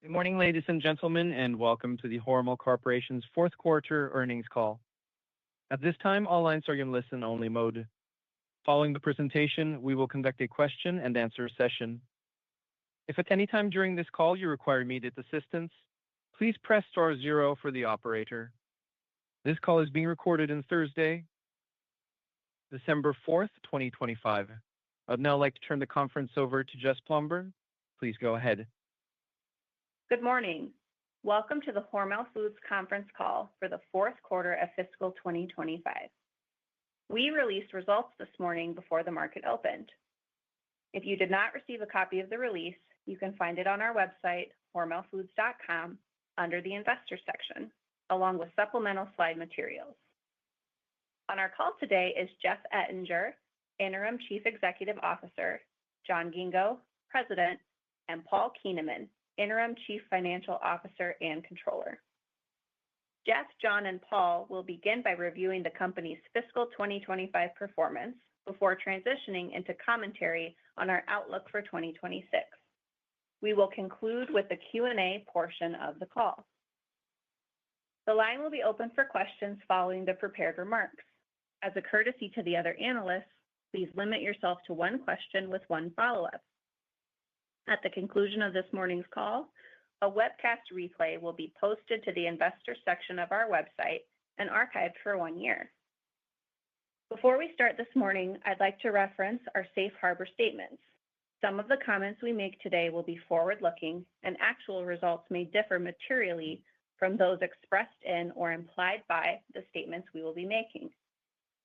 Good morning, ladies and gentlemen, and welcome to the Hormel Corporation's fourth quarter earnings call. At this time, all lines are in listen-only mode. Following the presentation, we will conduct a question-and-answer session. If at any time during this call you require immediate assistance, please press star zero for the operator. This call is being recorded on Thursday, December 4th, 2025. I'd now like to turn the conference over to Jess Plumber. Please go ahead. Good morning. Welcome to the Hormel Foods conference call for the fourth quarter of fiscal 2025. We released results this morning before the market opened. If you did not receive a copy of the release, you can find it on our website, hormelfoods.com, under the Investor section, along with supplemental slide materials. On our call today is Jeff Ettinger, Interim Chief Executive Officer, John Ghingo, President, and Paul Keeneman, Interim Chief Financial Officer and Controller. Jeff, John, and Paul will begin by reviewing the company's fiscal 2025 performance before transitioning into commentary on our outlook for 2026. We will conclude with the Q&A portion of the call. The line will be open for questions following the prepared remarks. As a courtesy to the other analysts, please limit yourself to one question with one follow-up. At the conclusion of this morning's call, a webcast replay will be posted to the Investor section of our website and archived for 1 year. Before we start this morning, I'd like to reference our safe harbor statements. Some of the comments we make today will be forward-looking, and actual results may differ materially from those expressed in or implied by the statements we will be making.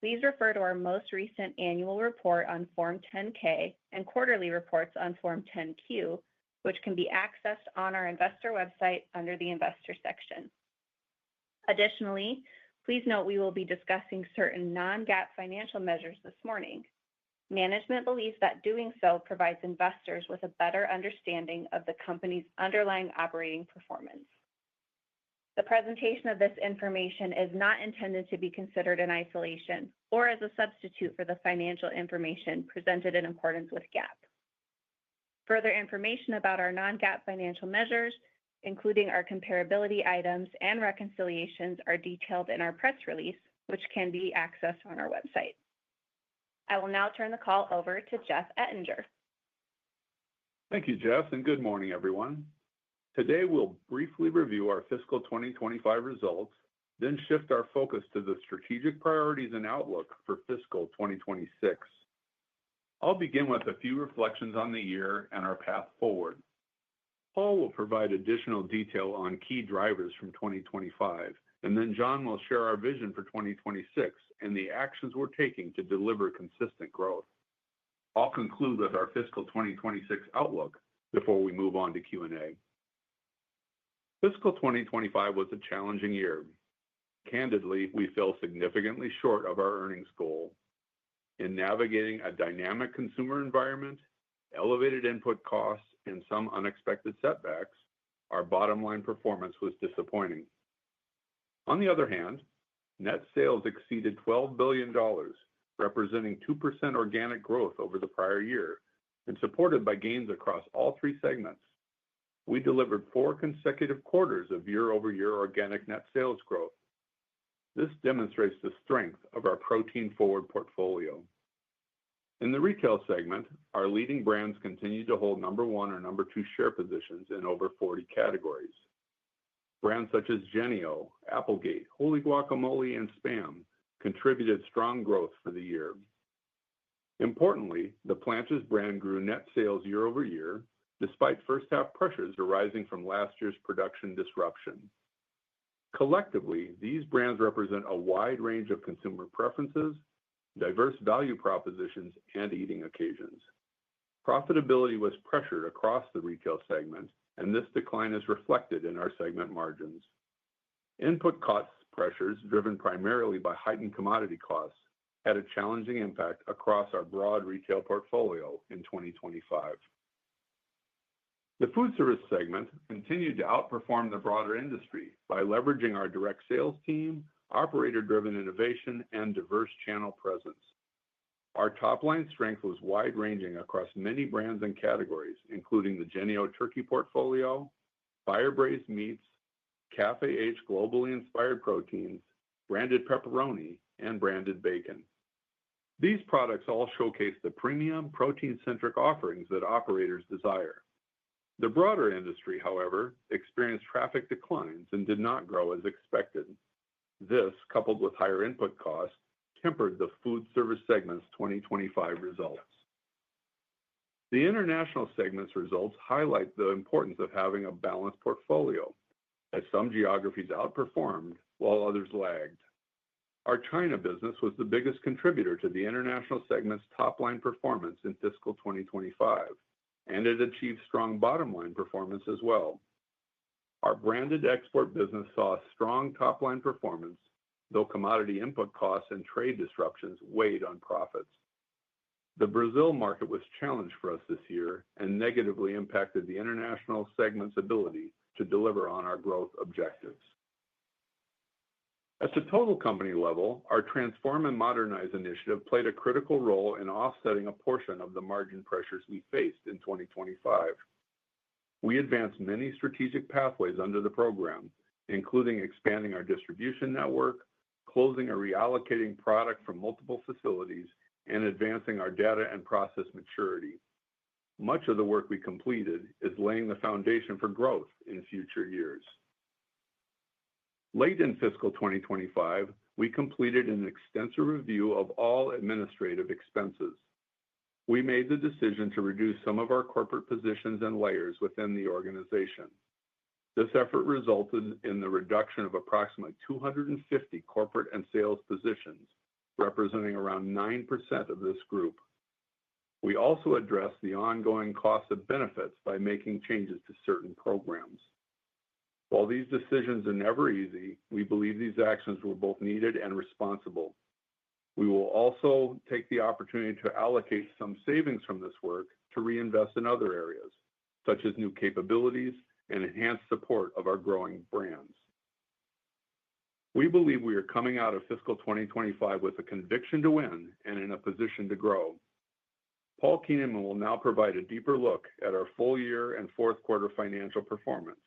Please refer to our most recent annual report on Form 10-K and quarterly reports on Form 10-Q, which can be accessed on our investor website under the Investor section. Additionally, please note we will be discussing certain non-GAAP financial measures this morning. Management believes that doing so provides investors with a better understanding of the company's underlying operating performance. The presentation of this information is not intended to be considered in isolation or as a substitute for the financial information presented in accordance with GAAP. Further information about our non-GAAP financial measures, including our comparability items and reconciliations, are detailed in our press release, which can be accessed on our website. I will now turn the call over to Jeff Ettinger. Thank you, Jess, and good morning, everyone. Today, we'll briefly review our fiscal 2025 results, then shift our focus to the strategic priorities and outlook for fiscal 2026. I'll begin with a few reflections on the year and our path forward. Paul will provide additional detail on key drivers from 2025, and then John will share our vision for 2026 and the actions we're taking to deliver consistent growth. I'll conclude with our fiscal 2026 outlook before we move on to Q&A. Fiscal 2025 was a challenging year. Candidly, we fell significantly short of our earnings goal. In navigating a dynamic consumer environment, elevated input costs, and some unexpected setbacks, our bottom-line performance was disappointing. On the other hand, net sales exceeded $12 billion, representing 2% organic growth over the prior year, and supported by gains across all three segments. We delivered 4 consecutive quarters of year-over-year organic net sales growth. This demonstrates the strength of our protein-forward portfolio. In the retail segment, our leading brands continue to hold number 1 or number 2 share positions in over 40 categories. Brands such as Jennie-O, Applegate, Holy Guacamole, and Spam contributed strong growth for the year. Importantly, the Planters brand grew net sales year-over-year, despite first-half pressures arising from last year's production disruption. Collectively, these brands represent a wide range of consumer preferences, diverse value propositions, and eating occasions. Profitability was pressured across the retail segment, and this decline is reflected in our segment margins. Input cost pressures, driven primarily by heightened commodity costs, had a challenging impact across our broad retail portfolio in 2025. The food service segment continued to outperform the broader industry by leveraging our direct sales team, operator-driven innovation, and diverse channel presence. Our top-line strength was wide-ranging across many brands and categories, including the Jennie-O turkey portfolio, fire-braised meats, cafe-aged globally inspired proteins, branded pepperoni, and branded bacon. These products all showcase the premium protein-centric offerings that operators desire. The broader industry, however, experienced traffic declines and did not grow as expected. This, coupled with higher input costs, tempered the food service segment's 2025 results. The international segment's results highlight the importance of having a balanced portfolio, as some geographies outperformed while others lagged. Our China business was the biggest contributor to the international segment's top-line performance in fiscal 2025, and it achieved strong bottom-line performance as well. Our branded export business saw a strong top-line performance, though commodity input costs and trade disruptions weighed on profits. The Brazil market was challenged for us this year and negatively impacted the international segment's ability to deliver on our growth objectives. At the total company level, our Transform and Modernize initiative played a critical role in offsetting a portion of the margin pressures we faced in 2025. We advanced many strategic pathways under the program, including expanding our distribution network, closing or reallocating product from multiple facilities, and advancing our data and process maturity. Much of the work we completed is laying the foundation for growth in future years. Late in fiscal 2025, we completed an extensive review of all administrative expenses. We made the decision to reduce some of our corporate positions and layers within the organization. This effort resulted in the reduction of approximately 250 corporate and sales positions, representing around 9% of this group. We also addressed the ongoing cost of benefits by making changes to certain programs. While these decisions are never easy, we believe these actions were both needed and responsible. We will also take the opportunity to allocate some savings from this work to reinvest in other areas, such as new capabilities and enhanced support of our growing brands. We believe we are coming out of fiscal 2025 with a conviction to win and in a position to grow. Paul Keenan will now provide a deeper look at our full year and fourth quarter financial performance.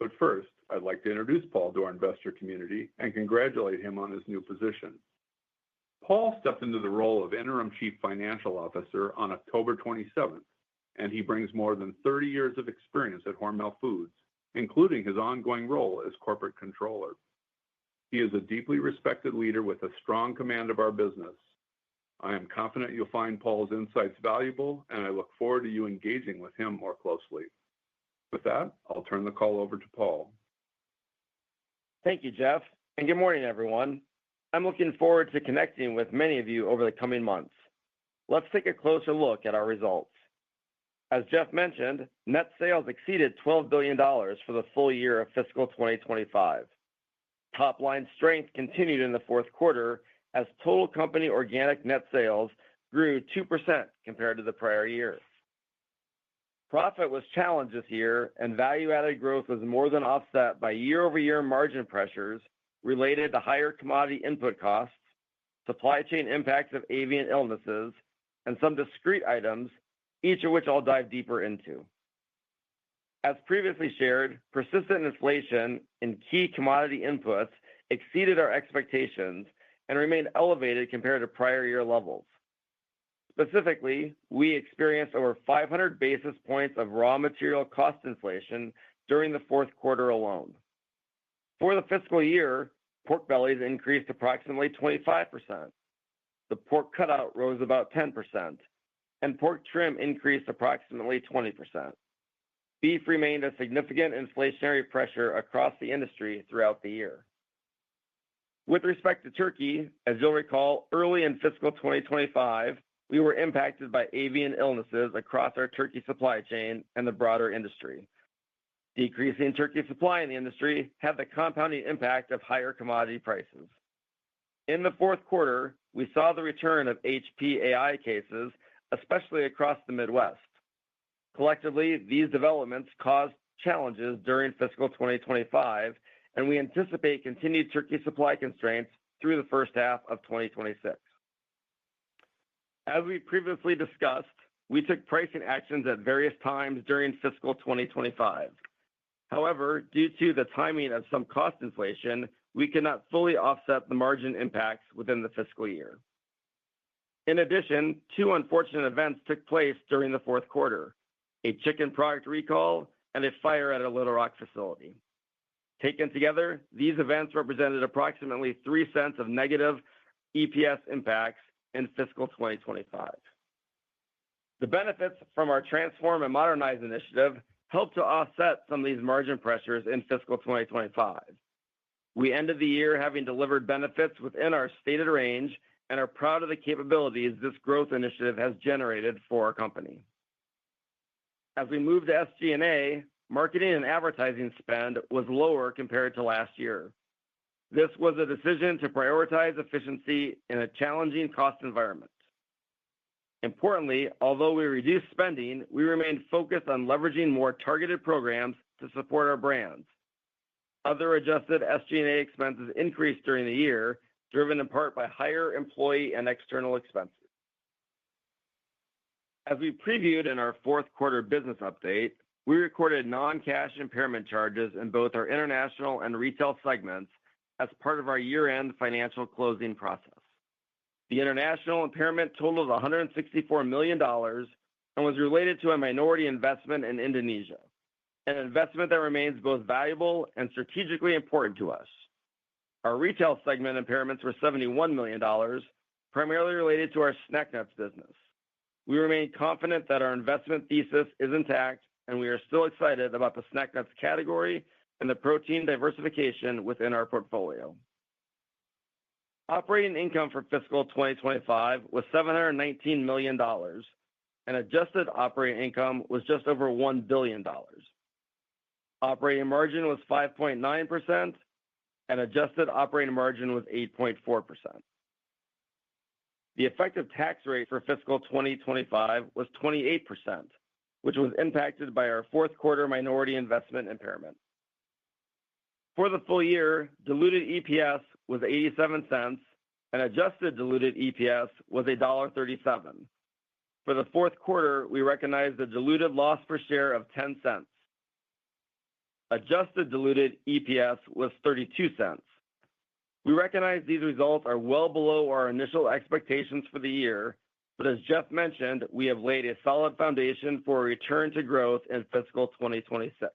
But first, I'd like to introduce Paul to our investor community and congratulate him on his new position. Paul stepped into the role of Interim Chief Financial Officer on October 27th, and he brings more than 30 years of experience at Hormel Foods, including his ongoing role as Corporate Controller. He is a deeply respected leader with a strong command of our business. I am confident you'll find Paul's insights valuable, and I look forward to you engaging with him more closely. With that, I'll turn the call over to Paul. Thank you, Jeff, and good morning, everyone. I'm looking forward to connecting with many of you over the coming months. Let's take a closer look at our results. As Jeff mentioned, net sales exceeded $12 billion for the full year of fiscal 2025. Top-line strength continued in the fourth quarter as total company organic net sales grew 2% compared to the prior year. Profit was challenged this year, and value-added growth was more than offset by year-over-year margin pressures related to higher commodity input costs, supply chain impacts of avian illnesses, and some discrete items, each of which I'll dive deeper into. As previously shared, persistent inflation in key commodity inputs exceeded our expectations and remained elevated compared to prior year levels. Specifically, we experienced over 500 basis points of raw material cost inflation during the fourth quarter alone. For the fiscal year, pork bellies increased approximately 25%. The pork cutout rose about 10%, and pork trim increased approximately 20%. Beef remained a significant inflationary pressure across the industry throughout the year. With respect to turkey, as you'll recall, early in fiscal 2025, we were impacted by avian illnesses across our turkey supply chain and the broader industry. Decreasing turkey supply in the industry had the compounding impact of higher commodity prices. In the fourth quarter, we saw the return of HPAI cases, especially across the Midwest. Collectively, these developments caused challenges during fiscal 2025, and we anticipate continued turkey supply constraints through the first half of 2026. As we previously discussed, we took pricing actions at various times during fiscal 2025. However, due to the timing of some cost inflation, we could not fully offset the margin impacts within the fiscal year. In addition, two unfortunate events took place during the fourth quarter: a chicken product recall and a fire at a Little Rock facility. Taken together, these events represented approximately 3 cents of negative EPS impacts in fiscal 2025. The benefits from our Transform and Modernize initiative helped to offset some of these margin pressures in fiscal 2025. We ended the year having delivered benefits within our stated range and are proud of the capabilities this growth initiative has generated for our company. As we move to SG&A, marketing and advertising spend was lower compared to last year. This was a decision to prioritize efficiency in a challenging cost environment. Importantly, although we reduced spending, we remained focused on leveraging more targeted programs to support our brands. Other adjusted SG&A expenses increased during the year, driven in part by higher employee and external expenses. As we previewed in our fourth quarter business update, we recorded non-cash impairment charges in both our international and retail segments as part of our year-end financial closing process. The international impairment totaled $164 million and was related to a minority investment in Indonesia, an investment that remains both valuable and strategically important to us. Our retail segment impairments were $71 million, primarily related to our snack nuts business. We remain confident that our investment thesis is intact, and we are still excited about the snack nuts category and the protein diversification within our portfolio. Operating income for fiscal 2025 was $719 million, and adjusted operating income was just over $1 billion. Operating margin was 5.9%, and adjusted operating margin was 8.4%. The effective tax rate for fiscal 2025 was 28%, which was impacted by our fourth quarter minority investment impairment. For the full year, diluted EPS was 87 cents, and adjusted diluted EPS was $1.37. For the fourth quarter, we recognized a diluted loss per share of 10 cents. Adjusted diluted EPS was 32 cents. We recognize these results are well below our initial expectations for the year, but as Jeff mentioned, we have laid a solid foundation for a return to growth in fiscal 2026.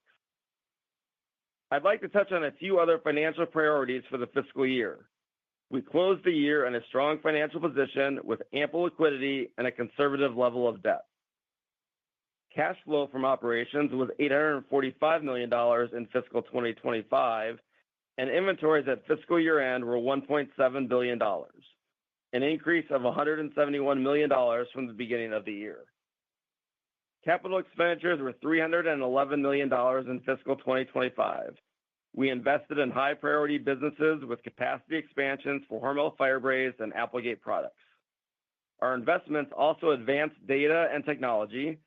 I'd like to touch on a few other financial priorities for the fiscal year. We closed the year in a strong financial position with ample liquidity and a conservative level of debt. Cash flow from operations was $845 million in fiscal 2025, and inventories at fiscal year-end were $1.7 billion, an increase of $171 million from the beginning of the year. Capital expenditures were $311 million in fiscal 2025. We invested in high-priority businesses with capacity expansions for Hormel Fire Braised and Applegate products. Our investments also advanced data and technology,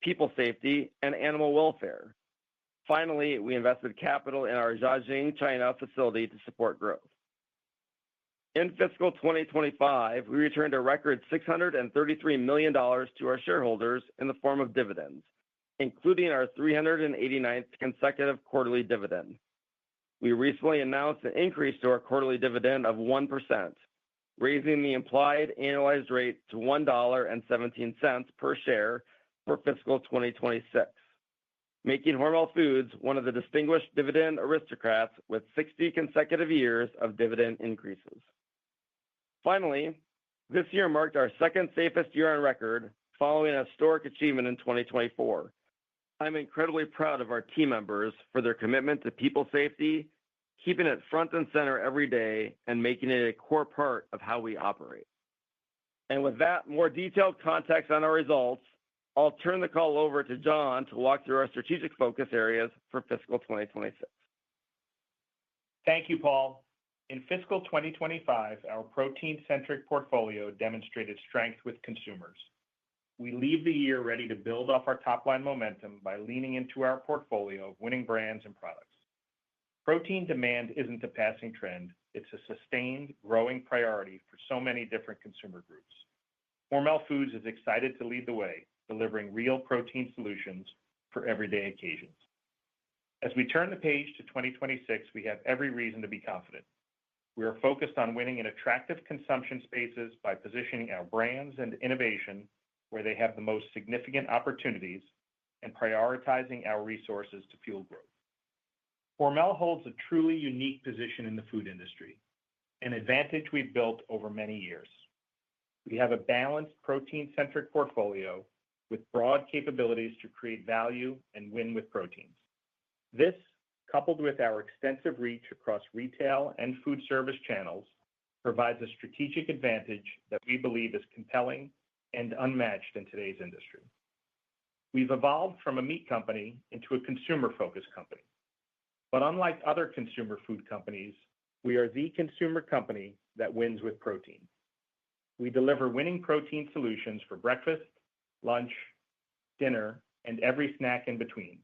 people safety, and animal welfare. Finally, we invested capital in our Jiaxing, China facility to support growth. In fiscal 2025, we returned a record $633 million to our shareholders in the form of dividends, including our 389th consecutive quarterly dividend. We recently announced an increase to our quarterly dividend of 1%, raising the implied annualized rate to $1.17 per share for fiscal 2026, making Hormel Foods one of the distinguished dividend aristocrats with 60 consecutive years of dividend increases. Finally, this year marked our second safest year on record, following a historic achievement in 2024. I'm incredibly proud of our team members for their commitment to people safety, keeping it front and center every day, and making it a core part of how we operate. And with that more detailed context on our results, I'll turn the call over to John to walk through our strategic focus areas for fiscal 2026. Thank you, Paul. In fiscal 2025, our protein-centric portfolio demonstrated strength with consumers. We leave the year ready to build off our top-line momentum by leaning into our portfolio of winning brands and products. Protein demand isn't a passing trend. It's a sustained, growing priority for so many different consumer groups. Hormel Foods is excited to lead the way, delivering real protein solutions for everyday occasions. As we turn the page to 2026, we have every reason to be confident. We are focused on winning in attractive consumption spaces by positioning our brands and innovation where they have the most significant opportunities and prioritizing our resources to fuel growth. Hormel holds a truly unique position in the food industry, an advantage we've built over many years. We have a balanced protein-centric portfolio with broad capabilities to create value and win with proteins. This, coupled with our extensive reach across retail and food service channels, provides a strategic advantage that we believe is compelling and unmatched in today's industry. We've evolved from a meat company into a consumer-focused company. But unlike other consumer food companies, we are the consumer company that wins with protein. We deliver winning protein solutions for breakfast, lunch, dinner, and every snack in between,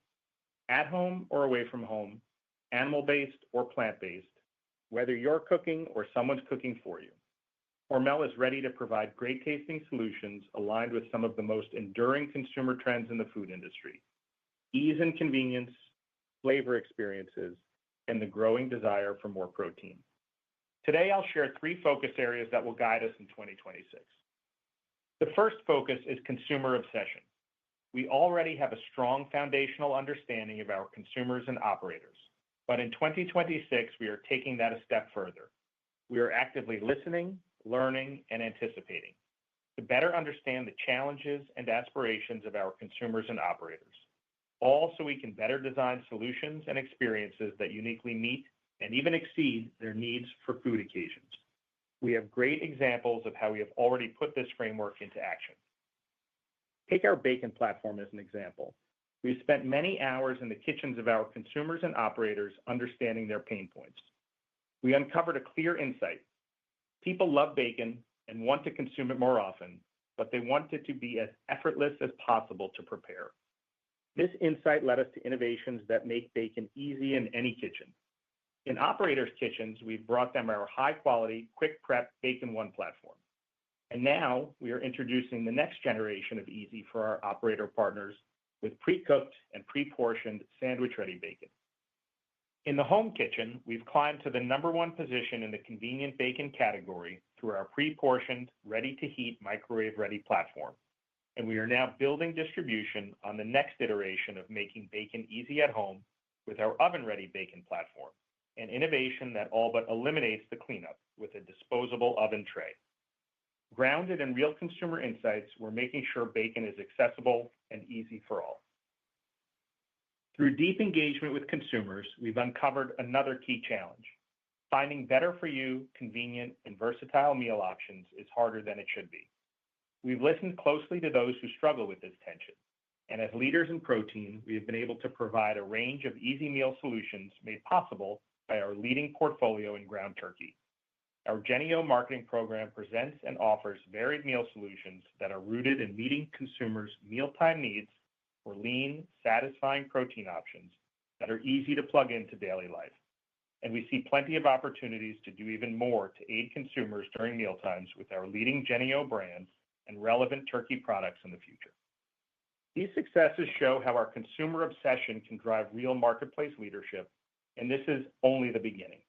at home or away from home, animal-based or plant-based, whether you're cooking or someone's cooking for you. Hormel is ready to provide great-tasting solutions aligned with some of the most enduring consumer trends in the food industry: ease and convenience, flavor experiences, and the growing desire for more protein. Today, I'll share 3 focus areas that will guide us in 2026. The first focus is consumer obsession. We already have a strong foundational understanding of our consumers and operators, but in 2026, we are taking that a step further. We are actively listening, learning, and anticipating to better understand the challenges and aspirations of our consumers and operators, all so we can better design solutions and experiences that uniquely meet and even exceed their needs for food occasions. We have great examples of how we have already put this framework into action. Take our bacon platform as an example. We've spent many hours in the kitchens of our consumers and operators understanding their pain points. We uncovered a clear insight. People love bacon and want to consume it more often, but they want it to be as effortless as possible to prepare. This insight led us to innovations that make bacon easy in any kitchen. In operators' kitchens, we've brought them our high-quality, quick-prep Bacon One platform. And now we are introducing the next generation of easy for our operator partners with pre-cooked and pre-portioned sandwich-ready bacon. In the home kitchen, we've climbed to the #1 position in the convenient bacon category through our pre-portioned, ready-to-heat, microwave-ready platform. And we are now building distribution on the next iteration of making bacon easy at home with our oven-ready bacon platform, an innovation that all but eliminates the cleanup with a disposable oven tray. Grounded in real consumer insights, we're making sure bacon is accessible and easy for all. Through deep engagement with consumers, we've uncovered another key challenge. Finding better-for-you, convenient, and versatile meal options is harder than it should be. We've listened closely to those who struggle with this tension, and as leaders in protein, we have been able to provide a range of easy meal solutions made possible by our leading portfolio in ground turkey. Our Jennie-O marketing program presents and offers varied meal solutions that are rooted in meeting consumers' mealtime needs for lean, satisfying protein options that are easy to plug into daily life. And we see plenty of opportunities to do even more to aid consumers during mealtimes with our leading Jennie-O brands and relevant turkey products in the future. These successes show how our consumer obsession can drive real marketplace leadership, and this is only the beginning.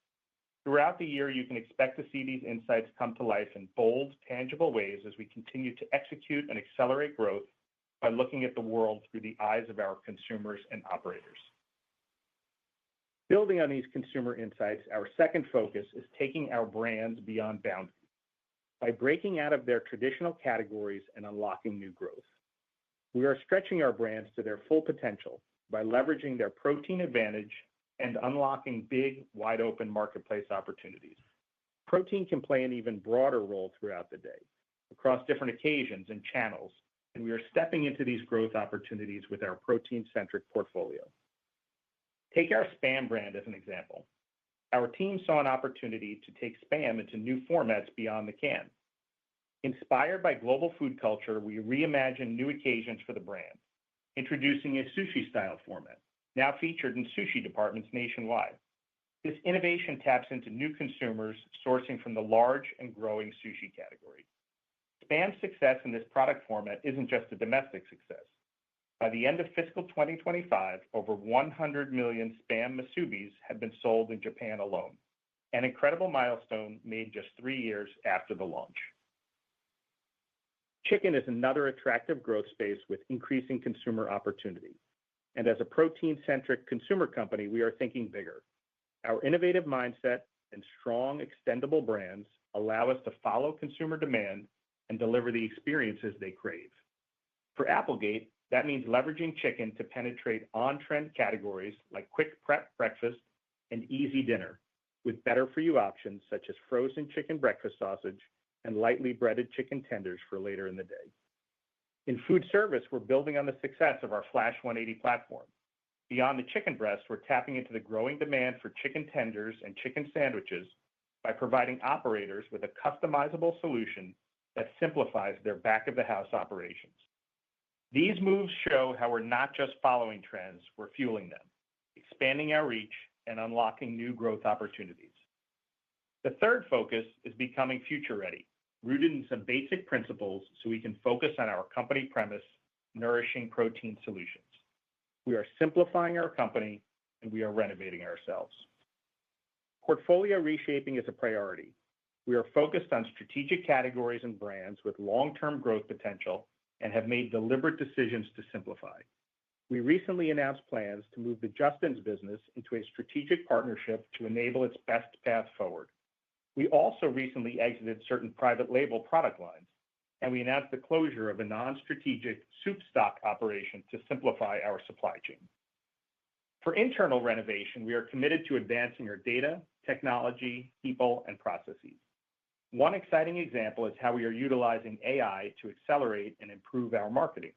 Throughout the year, you can expect to see these insights come to life in bold, tangible ways as we continue to execute and accelerate growth by looking at the world through the eyes of our consumers and operators. Building on these consumer insights, our second focus is taking our brands beyond boundaries by breaking out of their traditional categories and unlocking new growth. We are stretching our brands to their full potential by leveraging their protein advantage and unlocking big, wide-open marketplace opportunities. Protein can play an even broader role throughout the day, across different occasions and channels, and we are stepping into these growth opportunities with our protein-centric portfolio. Take our Spam brand as an example. Our team saw an opportunity to take Spam into new formats beyond the can. Inspired by global food culture, we reimagined new occasions for the brand, introducing a sushi-style format, now featured in sushi departments nationwide. This innovation taps into new consumers sourcing from the large and growing sushi category. Spam's success in this product format isn't just a domestic success. By the end of fiscal 2025, over 100 million Spam Musubis had been sold in Japan alone, an incredible milestone made just 3 years after the launch. Chicken is another attractive growth space with increasing consumer opportunity. And as a protein-centric consumer company, we are thinking bigger. Our innovative mindset and strong extendable brands allow us to follow consumer demand and deliver the experiences they crave. For Applegate, that means leveraging chicken to penetrate on-trend categories like quick prep breakfast and easy dinner, with better-for-you options such as frozen chicken breakfast sausage and lightly breaded chicken tenders for later in the day. In food service, we're building on the success of our Flash 180 platform. Beyond the chicken breast, we're tapping into the growing demand for chicken tenders and chicken sandwiches by providing operators with a customizable solution that simplifies their back-of-the-house operations. These moves show how we're not just following trends, we're fueling them, expanding our reach and unlocking new growth opportunities. The third focus is becoming future-ready, rooted in some basic principles so we can focus on our company premise, nourishing protein solutions. We are simplifying our company, and we are renovating ourselves. Portfolio reshaping is a priority. We are focused on strategic categories and brands with long-term growth potential and have made deliberate decisions to simplify. We recently announced plans to move the Justin's business into a strategic partnership to enable its best path forward. We also recently exited certain private label product lines, and we announced the closure of a non-strategic soup stock operation to simplify our supply chain. For internal renovation, we are committed to advancing our data, technology, people, and processes. One exciting example is how we are utilizing AI to accelerate and improve our marketing.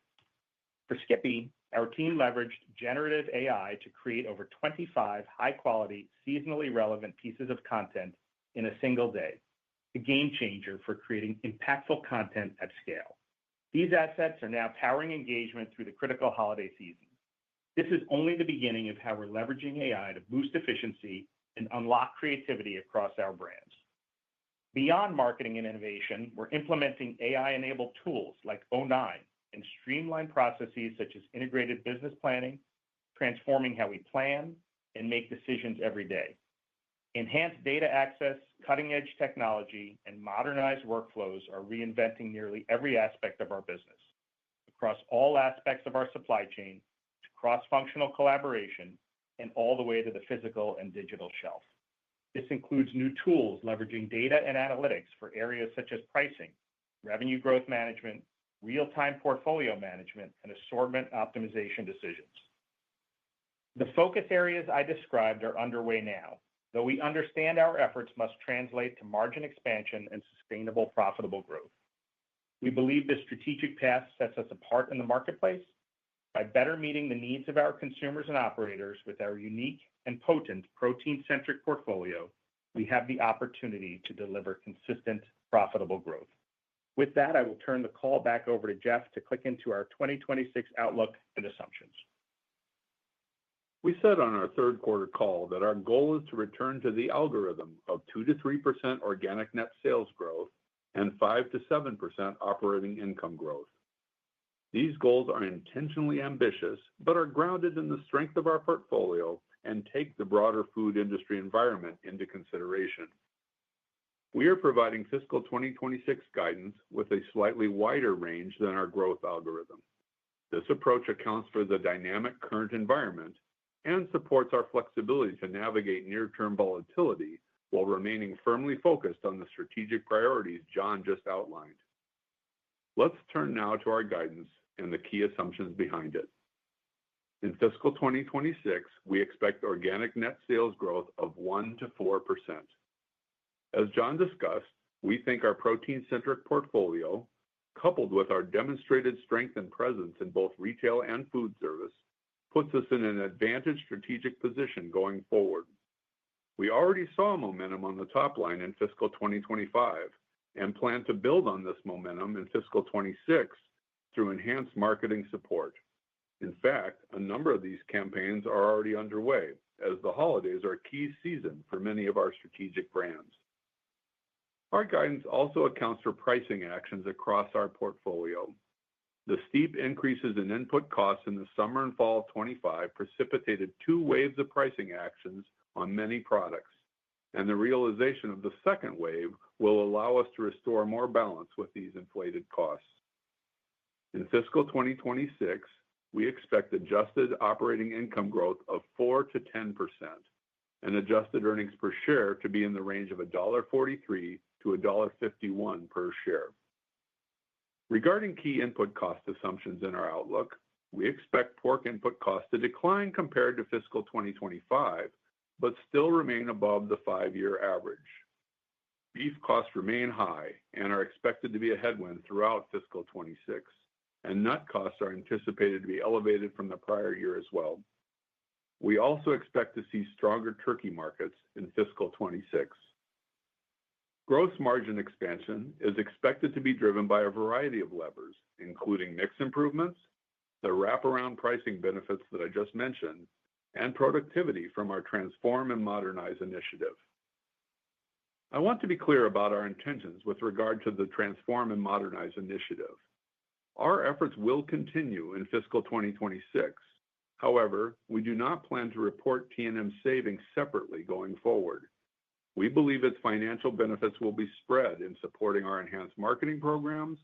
For Skippy, our team leveraged generative AI to create over 25 high-quality, seasonally relevant pieces of content in a single day, a game changer for creating impactful content at scale. These assets are now powering engagement through the critical holiday season. This is only the beginning of how we're leveraging AI to boost efficiency and unlock creativity across our brands. Beyond marketing and innovation, we're implementing AI-enabled tools like O9 and streamlined processes such as integrated business planning, transforming how we plan and make decisions every day. Enhanced data access, cutting-edge technology, and modernized workflows are reinventing nearly every aspect of our business, across all aspects of our supply chain, to cross-functional collaboration, and all the way to the physical and digital shelf. This includes new tools leveraging data and analytics for areas such as pricing, revenue growth management, real-time portfolio management, and assortment optimization decisions. The focus areas I described are underway now, though we understand our efforts must translate to margin expansion and sustainable, profitable growth. We believe this strategic path sets us apart in the marketplace. By better meeting the needs of our consumers and operators with our unique and potent protein-centric portfolio, we have the opportunity to deliver consistent, profitable growth. With that, I will turn the call back over to Jeff to click into our 2026 outlook and assumptions. We said on our third quarter call that our goal is to return to the algorithm of 2 to 3% organic net sales growth and 5 to 7% operating income growth. These goals are intentionally ambitious, but are grounded in the strength of our portfolio and take the broader food industry environment into consideration. We are providing fiscal 2026 guidance with a slightly wider range than our growth algorithm. This approach accounts for the dynamic current environment and supports our flexibility to navigate near-term volatility while remaining firmly focused on the strategic priorities John just outlined. Let's turn now to our guidance and the key assumptions behind it. In fiscal 2026, we expect organic net sales growth of 1 to 4%. As John discussed, we think our protein-centric portfolio, coupled with our demonstrated strength and presence in both retail and food service, puts us in an advantaged strategic position going forward. We already saw momentum on the top line in fiscal 2025 and plan to build on this momentum in fiscal 26 through enhanced marketing support. In fact, a number of these campaigns are already underway, as the holidays are a key season for many of our strategic brands. Our guidance also accounts for pricing actions across our portfolio. The steep increases in input costs in the summer and fall of 25 precipitated two waves of pricing actions on many products, and the realization of the second wave will allow us to restore more balance with these inflated costs. In fiscal 2026, we expect adjusted operating income growth of 4 to 10% and adjusted earnings per share to be in the range of $1.43 to $1.51 per share. Regarding key input cost assumptions in our outlook, we expect pork input costs to decline compared to fiscal 2025, but still remain above the 5-year average. Beef costs remain high and are expected to be a headwind throughout fiscal 26, and nut costs are anticipated to be elevated from the prior year as well. We also expect to see stronger turkey markets in fiscal 26. Gross margin expansion is expected to be driven by a variety of levers, including mix improvements, the wraparound pricing benefits that I just mentioned, and productivity from our Transform and Modernize initiative. I want to be clear about our intentions with regard to the Transform and Modernize initiative. Our efforts will continue in fiscal 2026. However, we do not plan to report T&M savings separately going forward. We believe its financial benefits will be spread in supporting our enhanced marketing programs,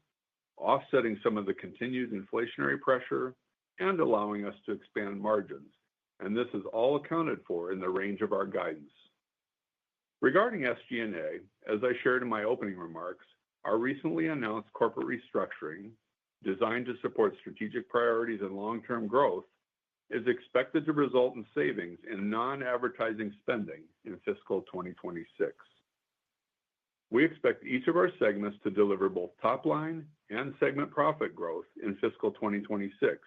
offsetting some of the continued inflationary pressure, and allowing us to expand margins, and this is all accounted for in the range of our guidance. Regarding SG&A, as I shared in my opening remarks, our recently announced corporate restructuring, designed to support strategic priorities and long-term growth, is expected to result in savings in non-advertising spending in fiscal 2026. We expect each of our segments to deliver both top-line and segment profit growth in fiscal 2026.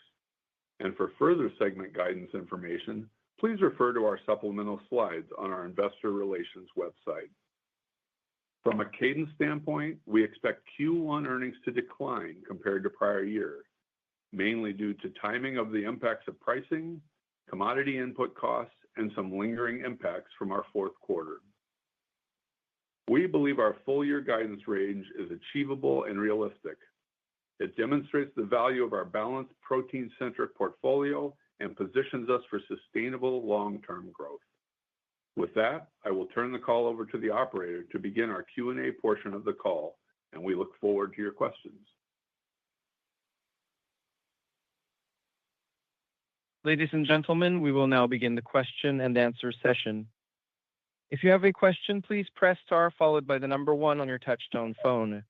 And for further segment guidance information, please refer to our supplemental slides on our investor relations website. From a cadence standpoint, we expect Q1 earnings to decline compared to prior year, mainly due to timing of the impacts of pricing, commodity input costs, and some lingering impacts from our fourth quarter. We believe our full-year guidance range is achievable and realistic. It demonstrates the value of our balanced protein-centric portfolio and positions us for sustainable long-term growth. With that, I will turn the call over to the operator to begin our Q&A portion of the call, and we look forward to your questions. Ladies and gentlemen, we will now begin the question and answer session. If you have a question, please press star followed by the number 1 on your touch-tone phone.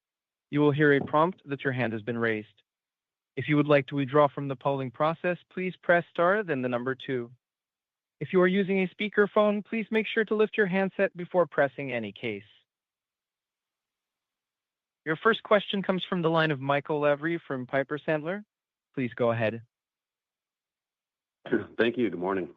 You will hear a prompt that your hand has been raised. If you would like to withdraw from the polling process, please press star, then the number 2. If you are using a speakerphone, please make sure to lift your handset before pressing any case. Your first question comes from the line of Michael Lavery from Piper Sandler. Please go ahead. Thank you. Good morning.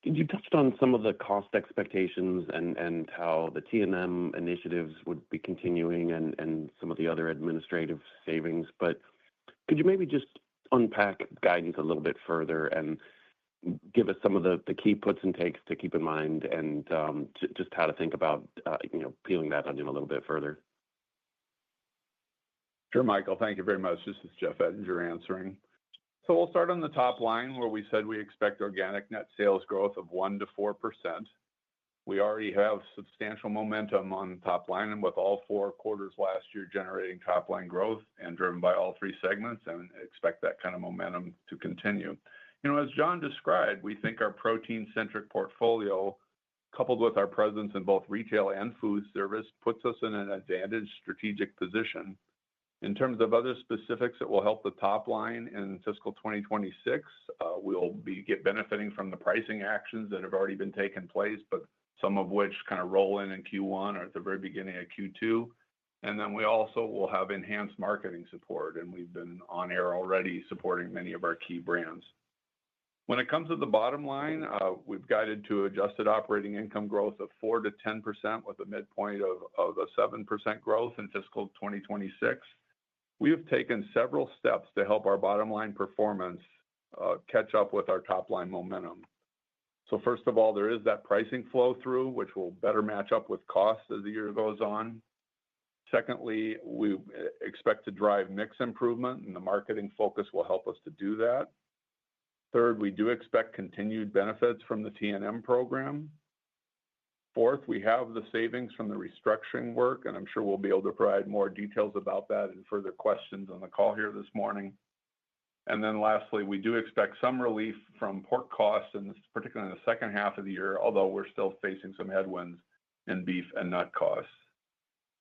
You touched on some of the cost expectations and how the T&M initiatives would be continuing and some of the other administrative savings, but could you maybe just unpack guidance a little bit further and give us some of the key puts and takes to keep in mind and just how to think about peeling that onion a little bit further? Sure, Michael. Thank you very much. This is Jeff Ettinger answering. So we'll start on the top line where we said we expect organic net sales growth of 1 to 4%. We already have substantial momentum on the top line, and with all 4 quarters last year generating top line growth and driven by all 3 segments, and expect that kind of momentum to continue. As John described, we think our protein-centric portfolio, coupled with our presence in both retail and food service, puts us in an advantaged strategic position. In terms of other specifics that will help the top line in fiscal 2026, we'll be benefiting from the pricing actions that have already been taken place, but some of which kind of roll in Q1 or at the very beginning of Q2. And then we also will have enhanced marketing support, and we've been on air already supporting many of our key brands. When it comes to the bottom line, we've guided to adjusted operating income growth of 4 to 10% with a midpoint of a 7% growth in fiscal 2026. We have taken several steps to help our bottom line performance catch up with our top line momentum. So first of all, there is that pricing flow through, which will better match up with costs as the year goes on. Secondly, we expect to drive mix improvement, and the marketing focus will help us to do that. Third, we do expect continued benefits from the T&M program. Fourth, we have the savings from the restructuring work, and I'm sure we'll be able to provide more details about that in further questions on the call here this morning. And then lastly, we do expect some relief from pork costs, and particularly in the second half of the year, although we're still facing some headwinds in beef and nut costs.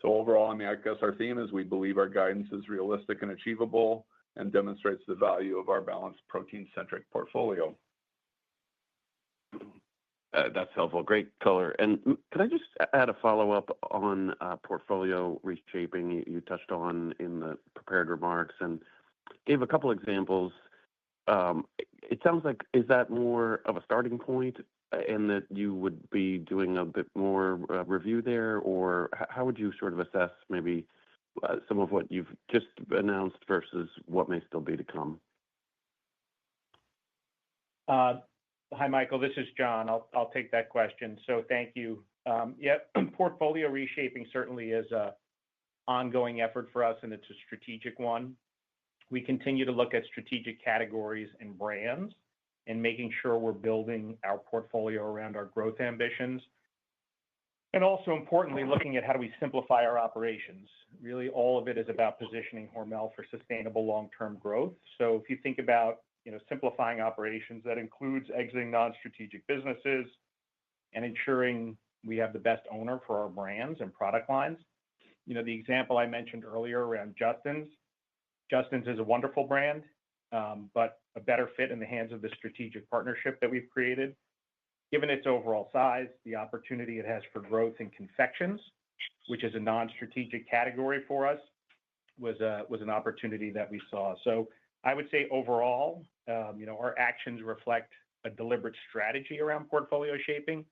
So overall, I guess our theme is we believe our guidance is realistic and achievable and demonstrates the value of our balanced protein-centric portfolio. That's helpful. Great color. And could I just add a follow-up on portfolio reshaping you touched on in the prepared remarks and gave a couple examples. It sounds like, is that more of a starting point and that you would be doing a bit more review there, or how would you sort of assess maybe some of what you've just announced versus what may still be to come? Hi, Michael. This is John. I'll take that question. So thank you. Portfolio reshaping certainly is an ongoing effort for us, and it's a strategic one. We continue to look at strategic categories and brands and making sure we're building our portfolio around our growth ambitions. And also importantly, looking at how do we simplify our operations. Really, all of it is about positioning Hormel for sustainable long-term growth. So if you think about simplifying operations, that includes exiting non-strategic businesses and ensuring we have the best owner for our brands and product lines. The example I mentioned earlier around Justin's. Justin's is a wonderful brand, but a better fit in the hands of the strategic partnership that we've created. Given its overall size, the opportunity it has for growth in confections, which is a non-strategic category for us, was an opportunity that we saw. So I would say overall, our actions reflect a deliberate strategy around portfolio shaping,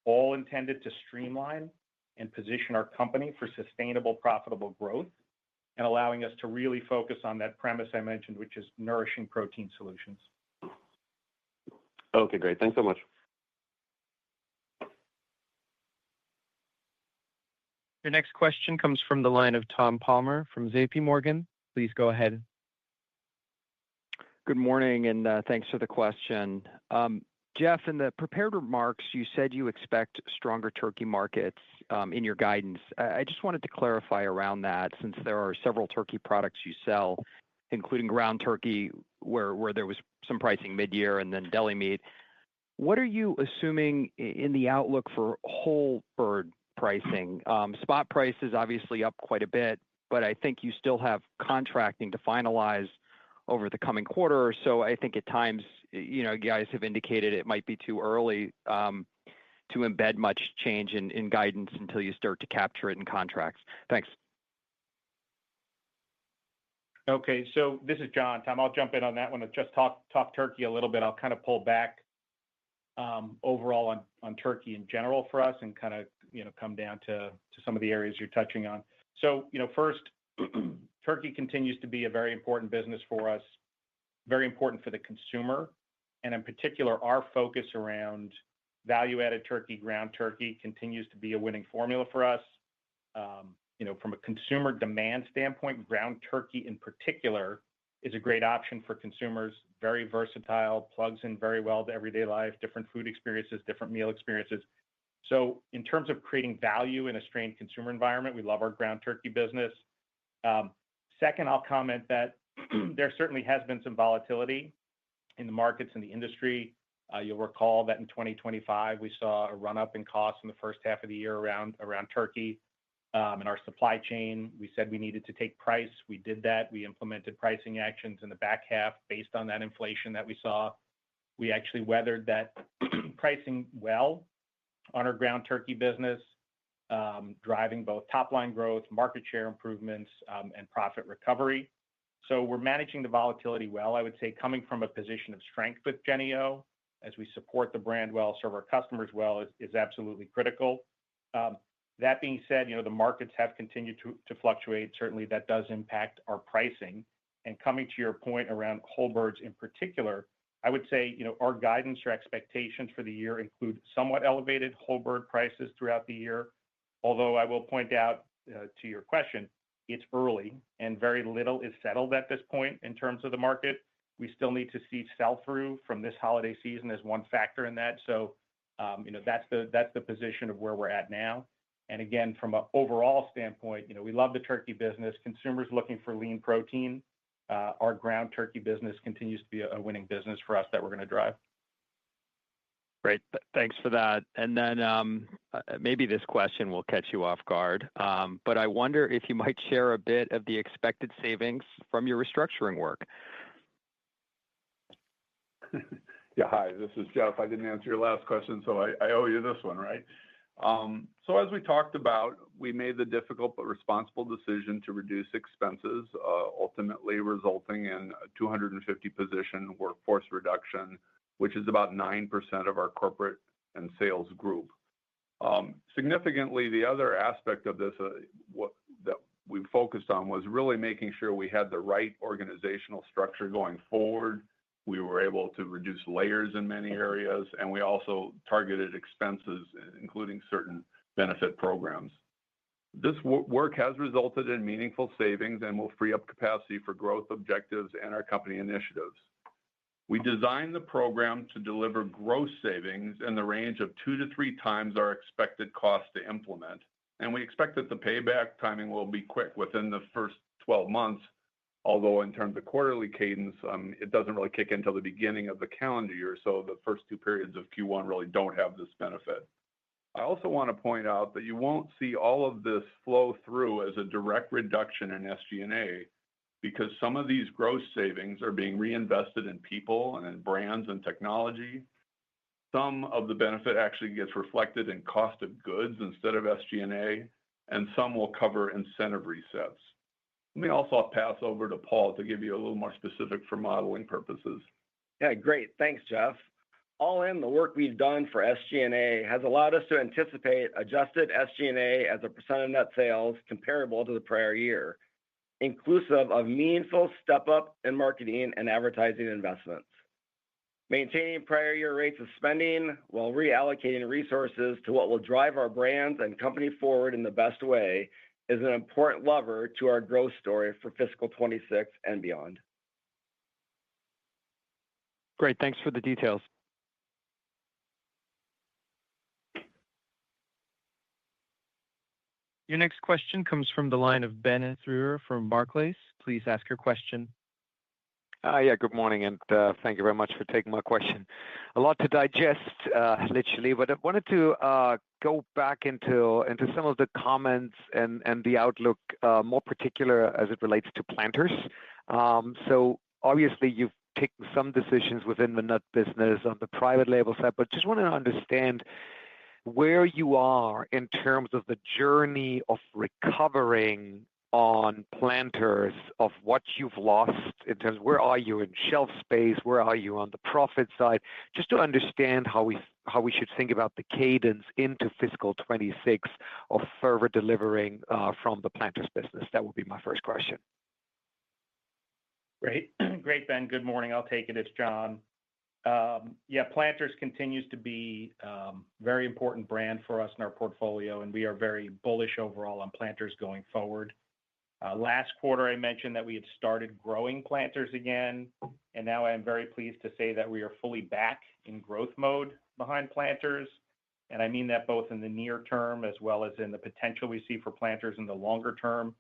all intended to streamline and position our company for sustainable, profitable growth, and allowing us to really focus on that premise I mentioned, which is nourishing protein solutions. Okay, great. Thanks so much. Your next question comes from the line of Tom Palmer from JP Morgan. Please go ahead. Good morning, and thanks for the question. Jeff, in the prepared remarks, you said you expect stronger turkey markets in your guidance. I just wanted to clarify around that, since there are several turkey products you sell, including ground turkey, where there was some pricing mid-year, and then deli meat. What are you assuming in the outlook for whole bird pricing? Spot price is obviously up quite a bit, but I think you still have contracting to finalize over the coming quarter or so. I think at times, you guys have indicated it might be too early to embed much change in guidance until you start to capture it in contracts. Thanks. Okay, so this is John. Tom, I'll jump in on that one and just talk turkey a little bit. I'll kind of pull back overall on turkey in general for us and kind of come down to some of the areas you're touching on. So first, turkey continues to be a very important business for us, very important for the consumer, and in particular, our focus around value-added turkey, ground turkey continues to be a winning formula for us. From a consumer demand standpoint, ground turkey in particular is a great option for consumers, very versatile, plugs in very well to everyday life, different food experiences, different meal experiences. So in terms of creating value in a strained consumer environment, we love our ground turkey business. Second, I'll comment that there certainly has been some volatility in the markets and the industry. You'll recall that in 2025, we saw a run-up in costs in the first half of the year around turkey. In our supply chain, we said we needed to take price. We did that. We implemented pricing actions in the back half based on that inflation that we saw. We actually weathered that pricing well on our ground turkey business, driving both top-line growth, market share improvements, and profit recovery. So we're managing the volatility well. I would say coming from a position of strength with Jennie-O, as we support the brand well, serve our customers well, is absolutely critical. That being said, the markets have continued to fluctuate. Certainly, that does impact our pricing. And coming to your point around whole birds in particular, I would say, our guidance or expectations for the year include somewhat elevated whole bird prices throughout the year. Although I will point out, to your question, it's early and very little is settled at this point in terms of the market. We still need to see sell-through from this holiday season as one factor in that. So, that's the position of where we're at now. And again, from an overall standpoint, we love the turkey business. Consumers looking for lean protein. Our ground turkey business continues to be a winning business for us that we're going to drive. Great. Thanks for that. And then maybe this question will catch you off guard, but I wonder if you might share a bit of the expected savings from your restructuring work. Yeah, hi, this is Jeff. I didn't answer your last question, so I owe you this one, right? So as we talked about, we made the difficult but responsible decision to reduce expenses, ultimately resulting in a 250 position workforce reduction, which is about 9% of our corporate and sales group. Significantly, the other aspect of this that we focused on was really making sure we had the right organizational structure going forward. We were able to reduce layers in many areas, and we also targeted expenses, including certain benefit programs. This work has resulted in meaningful savings and will free up capacity for growth objectives and our company initiatives. We designed the program to deliver gross savings in the range of 2 to 3 times our expected cost to implement, and we expect that the payback timing will be quick within the first 12 months. Although in terms of quarterly cadence, it doesn't really kick in until the beginning of the calendar year, so the first 2 periods of Q1 really don't have this benefit. I also want to point out that you won't see all of this flow through as a direct reduction in SG&A, because some of these gross savings are being reinvested in people and in brands and technology. Some of the benefit actually gets reflected in cost of goods instead of SG&A, and some will cover incentive resets. Let me also pass over to Paul to give you a little more specific for modeling purposes. Yeah, great. Thanks, Jeff. All in, the work we've done for SG&A has allowed us to anticipate adjusted SG&A as a percent of net sales comparable to the prior year, inclusive of meaningful step-up in marketing and advertising investments. Maintaining prior year rates of spending while reallocating resources to what will drive our brands and company forward in the best way is an important lever to our growth story for fiscal 26 and beyond. Great. Thanks for the details. Your next question comes from the line of Ben Theurer from Barclays. Please ask your question. Yeah, good morning, and thank you very much for taking my question. A lot to digest, literally, but I wanted to go back into some of the comments and the outlook, more particular as it relates to Planters. So obviously, you've taken some decisions within the nut business on the private label side, but just want to understand where you are in terms of the journey of recovering on Planters, of what you've lost in terms of where are you in shelf space, where are you on the profit side, just to understand how we should think about the cadence into fiscal 26 of further delivering from the Planters business. That would be my first question. Great, Ben. Good morning. I'll take it. It's John. Yeah, Planters continues to be a very important brand for us in our portfolio, and we are very bullish overall on Planters going forward. Last quarter, I mentioned that we had started growing Planters again, and now I am very pleased to say that we are fully back in growth mode behind Planters. And I mean that both in the near term as well as in the potential we see for Planters in the longer term.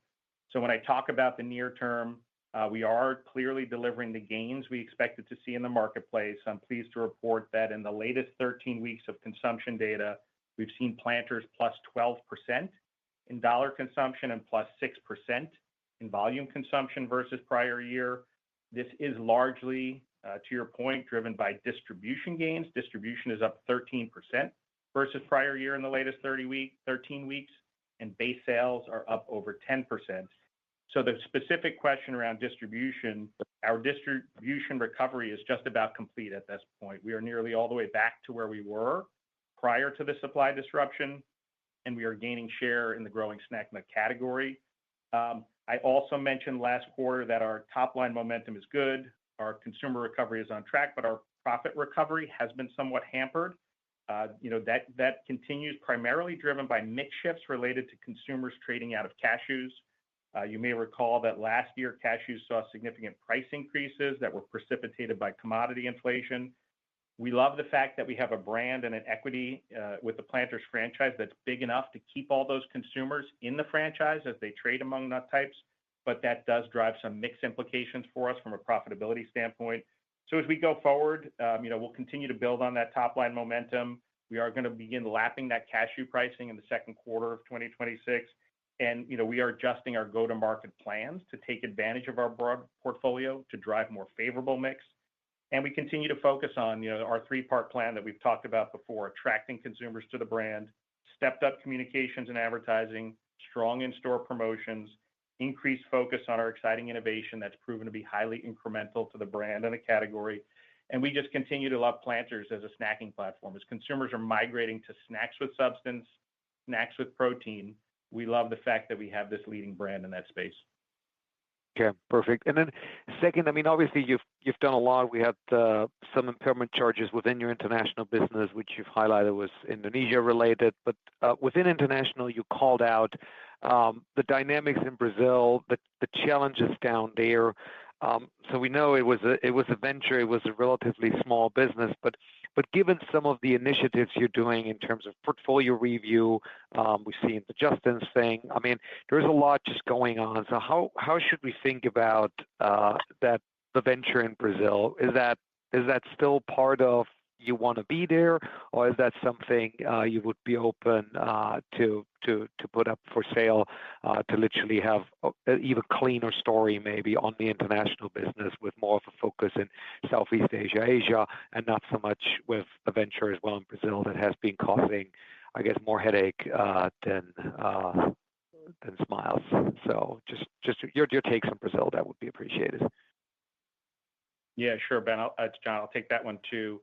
So when I talk about the near term, we are clearly delivering the gains we expected to see in the marketplace. I'm pleased to report that in the latest 13 weeks of consumption data, we've seen Planters plus 12% in dollar consumption and plus 6% in volume consumption versus prior year. This is largely, to your point, driven by distribution gains. Distribution is up 13% versus prior year in the latest 13 weeks, and base sales are up over 10%. So the specific question around distribution, our distribution recovery is just about complete at this point. We are nearly all the way back to where we were prior to the supply disruption, and we are gaining share in the growing snack nut category. I also mentioned last quarter that our top line momentum is good. Our consumer recovery is on track, but our profit recovery has been somewhat hampered That continues primarily driven by mix shifts related to consumers trading out of cashews. You may recall that last year cashews saw significant price increases that were precipitated by commodity inflation. We love the fact that we have a brand and an equity with the Planters franchise that's big enough to keep all those consumers in the franchise as they trade among nut types, but that does drive some mix implications for us from a profitability standpoint. So as we go forward, we'll continue to build on that top line momentum. We are going to begin lapping that cashew pricing in the second quarter of 2026. And, we are adjusting our go-to-market plans to take advantage of our broad portfolio to drive more favorable mix. And we continue to focus on, our three-part plan that we've talked about before: attracting consumers to the brand, stepped up communications and advertising, strong in-store promotions, increased focus on our exciting innovation that's proven to be highly incremental to the brand and the category. And we just continue to love Planters as a snacking platform. As consumers are migrating to snacks with substance, snacks with protein, we love the fact that we have this leading brand in that space. Okay, perfect. And then second, obviously you've done a lot. We had some impairment charges within your international business, which you've highlighted was Indonesia related. But within international, you called out the dynamics in Brazil, the challenges down there. So we know it was a venture. It was a relatively small business, but given some of the initiatives you're doing in terms of portfolio review, we've seen the Justin's thing. There's a lot just going on. So how should we think about the venture in Brazil? Is that still part of you want to be there, or is that something you would be open to put up for sale to literally have an even cleaner story maybe on the international business with more of a focus in Southeast Asia, and not so much with a venture as well in Brazil that has been causing, I guess, more headache than smiles. So just your takes on Brazil, that would be appreciated. Yeah, sure, Ben. It's John. I'll take that one too.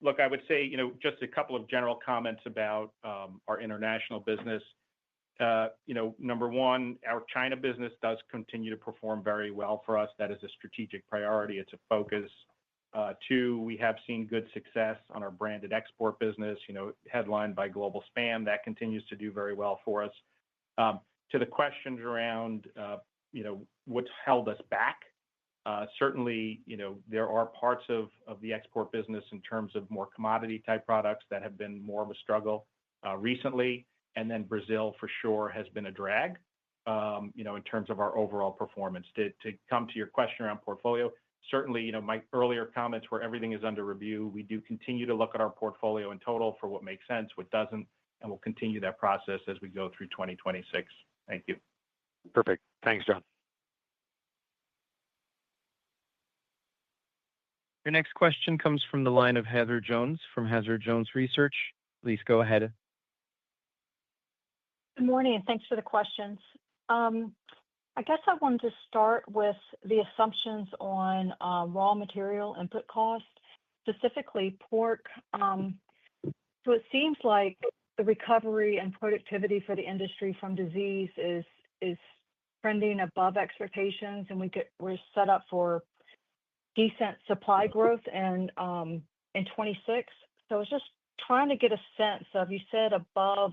Look, I would say, just a couple of general comments about our international business. Number one, our China business does continue to perform very well for us. That is a strategic priority. It's a focus. Two, we have seen good success on our branded export business, headlined by Global Spam. That continues to do very well for us. To the questions around, what's held us back, certainly, there are parts of the export business in terms of more commodity type products that have been more of a struggle recently. And then Brazil for sure has been a drag, in terms of our overall performance. To come to your question around portfolio, certainly, my earlier comments where everything is under review, we do continue to look at our portfolio in total for what makes sense, what doesn't, and we'll continue that process as we go through 2026. Thank you. Perfect. Thanks, John. Your next question comes from the line of Heather Jones from Heather Jones Research. Please go ahead. Good morning, and thanks for the questions. I guess I wanted to start with the assumptions on raw material input cost, specifically pork. So it seems like the recovery and productivity for the industry from disease is trending above expectations, and we're set up for decent supply growth in 26. So I was just trying to get a sense of, you said above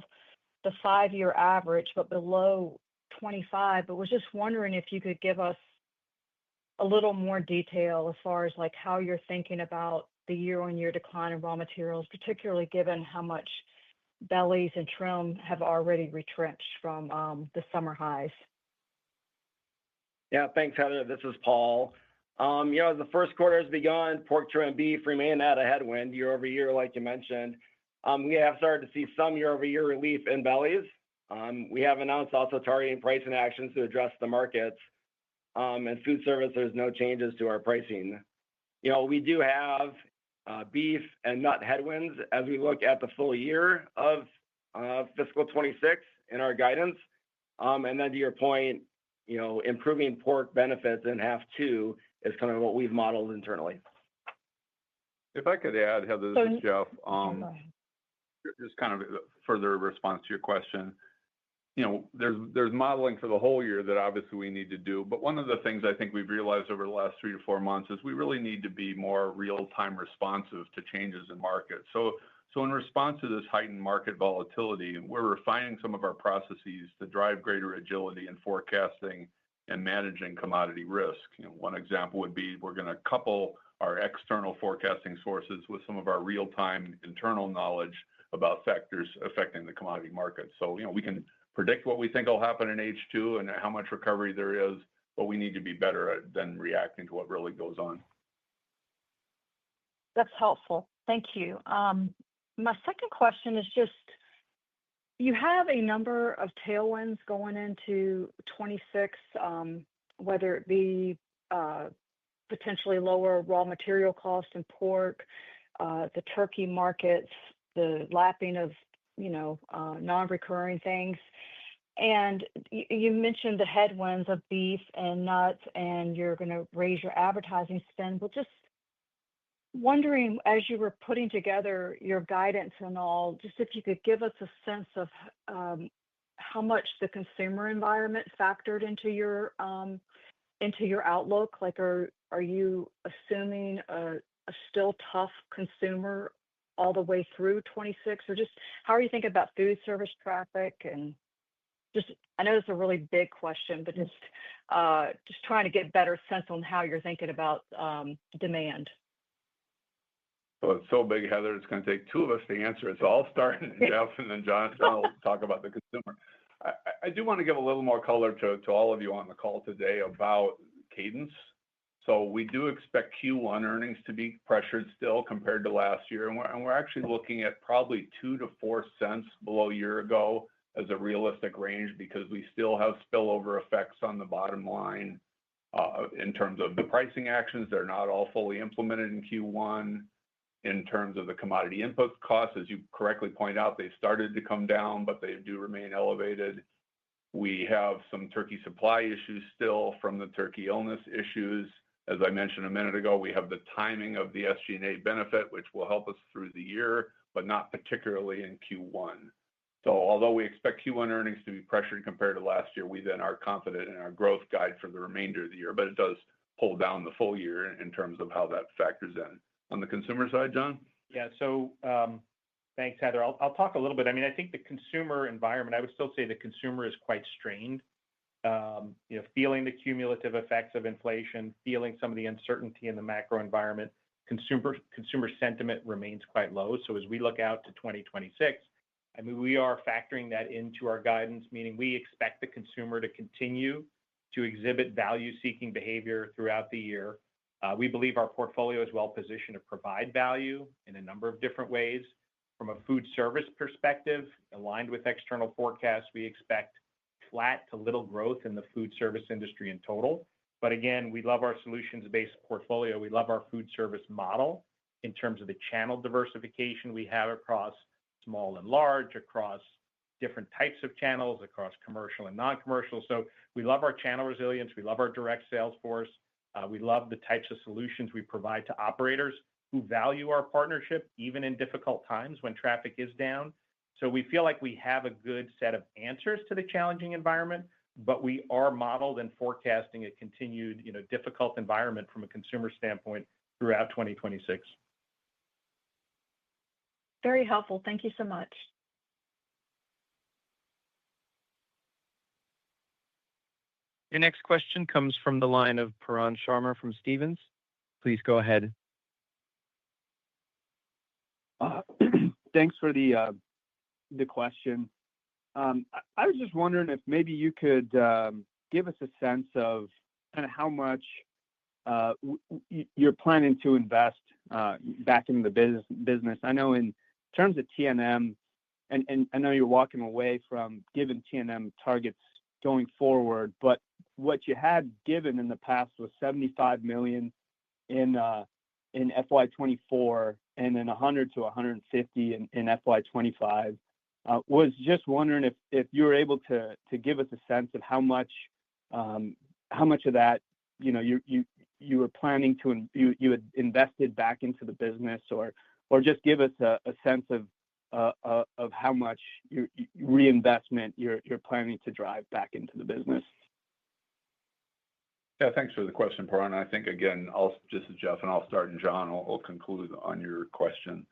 the 5-year average, but below 25, but was just wondering if you could give us a little more detail as far as like how you're thinking about the year-on-year decline in raw materials, particularly given how much bellies and trim have already retrenched from the summer highs. Yeah, thanks, Heather. This is Paul. As the first quarter has begun, pork, trim, and beef remain at a headwind year over year, like you mentioned. We have started to see some year-over-year relief in bellies. We have announced also targeting pricing actions to address the markets. And food service, there's no changes to our pricing. We do have beef and nut headwinds as we look at the full year of fiscal 26 in our guidance. And then to your point, improving pork benefits in half two is kind of what we've modeled internally. If I could add, Heather, this is Jeff. Just kind of a further response to your question. there's modeling for the whole year that obviously we need to do. But one of the things I think we've realized over the last 3 to 4 months is we really need to be more real-time responsive to changes in market. So in response to this heightened market volatility, we're refining some of our processes to drive greater agility in forecasting and managing commodity risk. One example would be we're going to couple our external forecasting sources with some of our real-time internal knowledge about factors affecting the commodity market. So, we can predict what we think will happen in H2 and how much recovery there is, but we need to be better than reacting to what really goes on. That's helpful. Thank you. My second question is just, you have a number of tailwinds going into 26, whether it be potentially lower raw material costs in pork, the turkey markets, the lapping of, non-recurring things. And you mentioned the headwinds of beef and nuts, and you're going to raise your advertising spend. But just wondering, as you were putting together your guidance and all, just if you could give us a sense of how much the consumer environment factored into your outlook. Like, are you assuming a still tough consumer all the way through 26, or just how are you thinking about food service traffic? And just, I know it's a really big question, but just trying to get better sense on how you're thinking about demand. So it's so big, Heather, it's going to take two of us to answer it. So I'll start, and Jeff, and then John will talk about the consumer. I do want to give a little more color to all of you on the call today about cadence. So we do expect Q1 earnings to be pressured still compared to last year. And we're actually looking at probably 2 to 4 cents below a year ago as a realistic range, because we still have spillover effects on the bottom line in terms of the pricing actions. They're not all fully implemented in Q1. In terms of the commodity input costs, as you correctly point out, they started to come down, but they do remain elevated. We have some turkey supply issues still from the turkey illness issues. As I mentioned a minute ago, we have the timing of the SG&A benefit, which will help us through the year, but not particularly in Q1. So although we expect Q1 earnings to be pressured compared to last year, we then are confident in our growth guide for the remainder of the year, but it does pull down the full year in terms of how that factors in. On the consumer side, John? Yeah, so thanks, Heather. I'll talk a little bit. I mean, I think the consumer environment, I would still say the consumer is quite strained. Feeling the cumulative effects of inflation, feeling some of the uncertainty in the macro environment, consumer sentiment remains quite low. So as we look out to 2026, I mean, we are factoring that into our guidance, meaning we expect the consumer to continue to exhibit value-seeking behavior throughout the year. We believe our portfolio is well positioned to provide value in a number of different ways. From a food service perspective, aligned with external forecasts, we expect flat to little growth in the food service industry in total. But again, we love our solutions-based portfolio. We love our food service model in terms of the channel diversification we have across small and large, across different types of channels, across commercial and non-commercial. So we love our channel resilience. We love our direct sales force. We love the types of solutions we provide to operators who value our partnership, even in difficult times when traffic is down. So we feel like we have a good set of answers to the challenging environment, but we are modeled and forecasting a continued, difficult environment from a consumer standpoint throughout 2026. Very helpful. Thank you so much. Your next question comes from the line of Pooran Sharma from Stephens. Please go ahead. Thanks for the question. I was just wondering if maybe you could give us a sense of kind of how much you're planning to invest back in the business. I know in terms of T&M, and I know you're walking away from giving T&M targets going forward, but what you had given in the past was $75 million in FY24 and then 100 to 150 in FY25. Was just wondering if you were able to give us a sense of how much of that you were planning to you had invested back into the business, or just give us a sense of of how much reinvestment you're planning to drive back into the business? Yeah, thanks for the question, Paran. I think, again, this is Jeff, and I'll start, and John will conclude on your question.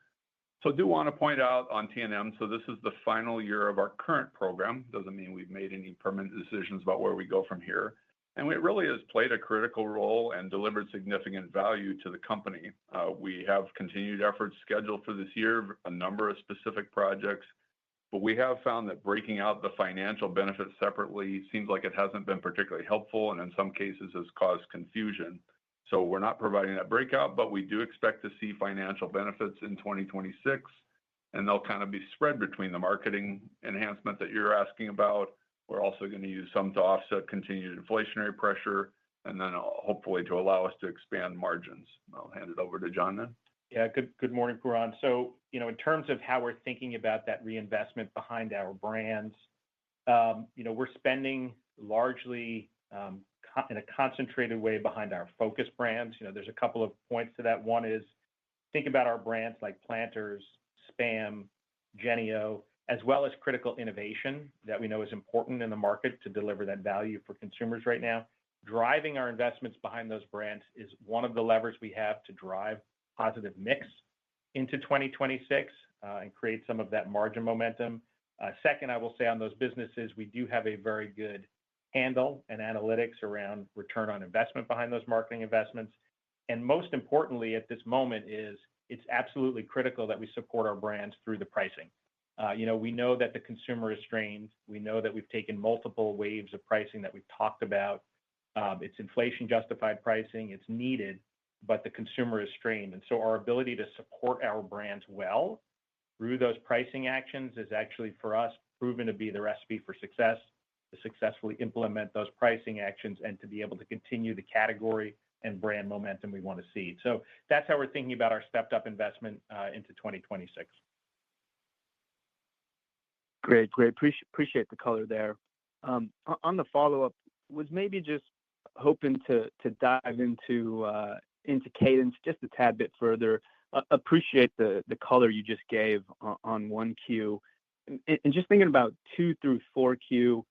So I do want to point out on T&M, so this is the final year of our current program. Doesn't mean we've made any permanent decisions about where we go from here. And it really has played a critical role and delivered significant value to the company. We have continued efforts scheduled for this year, a number of specific projects, but we have found that breaking out the financial benefits separately seems like it hasn't been particularly helpful, and in some cases has caused confusion. So we're not providing that breakout, but we do expect to see financial benefits in 2026, and they'll kind of be spread between the marketing enhancement that you're asking about. We're also going to use some to offset continued inflationary pressure, and then hopefully to allow us to expand margins. I'll hand it over to John then. Yeah, good morning, Paran. So, in terms of how we're thinking about that reinvestment behind our brands, we're spending largely in a concentrated way behind our focus brands. There's a couple of points to that. One is think about our brands like Planters, Spam, Jennie-O, as well as critical innovation that we know is important in the market to deliver that value for consumers right now. Driving our investments behind those brands is one of the levers we have to drive positive mix into 2026 and create some of that margin momentum. Second, I will say on those businesses, we do have a very good handle and analytics around return on investment behind those marketing investments. And most importantly, at this moment, it's absolutely critical that we support our brands through the pricing. We know that the consumer is strained. We know that we've taken multiple waves of pricing that we've talked about. It's inflation-justified pricing. It's needed, but the consumer is strained. And so our ability to support our brands well through those pricing actions is actually, for us, proven to be the recipe for success, to successfully implement those pricing actions and to be able to continue the category and brand momentum we want to see. So that's how we're thinking about our stepped-up investment into 2026. Great. Appreciate the color there. On the follow-up, was maybe just hoping to dive into cadence just a tad bit further. Appreciate the color you just gave on 1Q. And just thinking about 2 through 4Q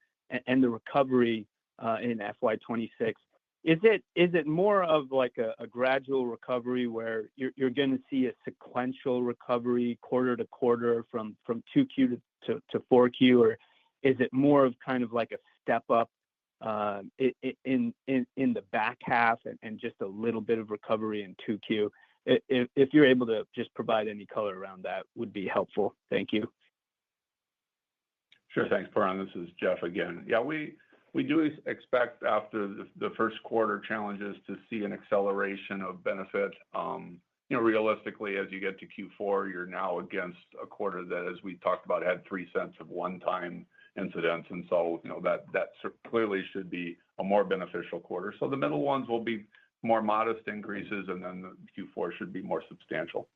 and the recovery in FY26, is it more of like a gradual recovery where you're going to see a sequential recovery quarter to quarter from 2Q to 4Q, or is it more of kind of like a step up in the back half and just a little bit of recovery in 2Q? If you're able to just provide any color around that, would be helpful. Thank you. Sure. Thanks, Paran. This is Jeff again. Yeah, we do expect after the first quarter challenges to see an acceleration of benefit. Realistically, as you get to Q4, you're now against a quarter that, as we talked about, had $0.03 of one-time incidents. And so, that clearly should be a more beneficial quarter. So the middle ones will be more modest increases, and then the Q4 should be more substantial.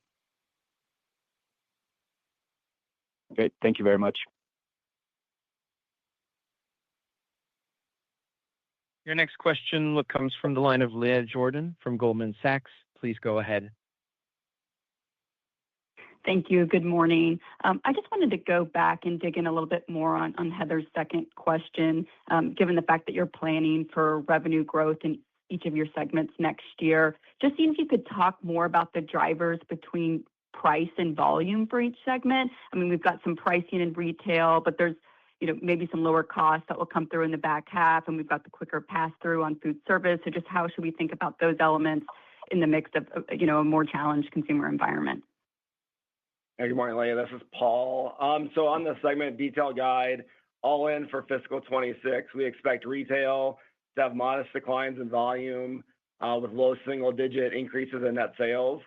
Great. Thank you very much. Your next question comes from the line of Leah Jordan from Goldman Sachs. Please go ahead. Thank you. Good morning. I just wanted to go back and dig in a little bit more on Heather's second question, given the fact that you're planning for revenue growth in each of your segments next year. Just seeing if you could talk more about the drivers between price and volume for each segment. I mean, we've got some pricing in retail, but there's maybe some lower costs that will come through in the back half, and we've got the quicker pass-through on food service. So just how should we think about those elements in the mix of a more challenged consumer environment? Hey, good morning, Leah. This is Paul. So on the segment detail guide, all in for fiscal 26, we expect retail to have modest declines in volume with low single-digit increases in net sales.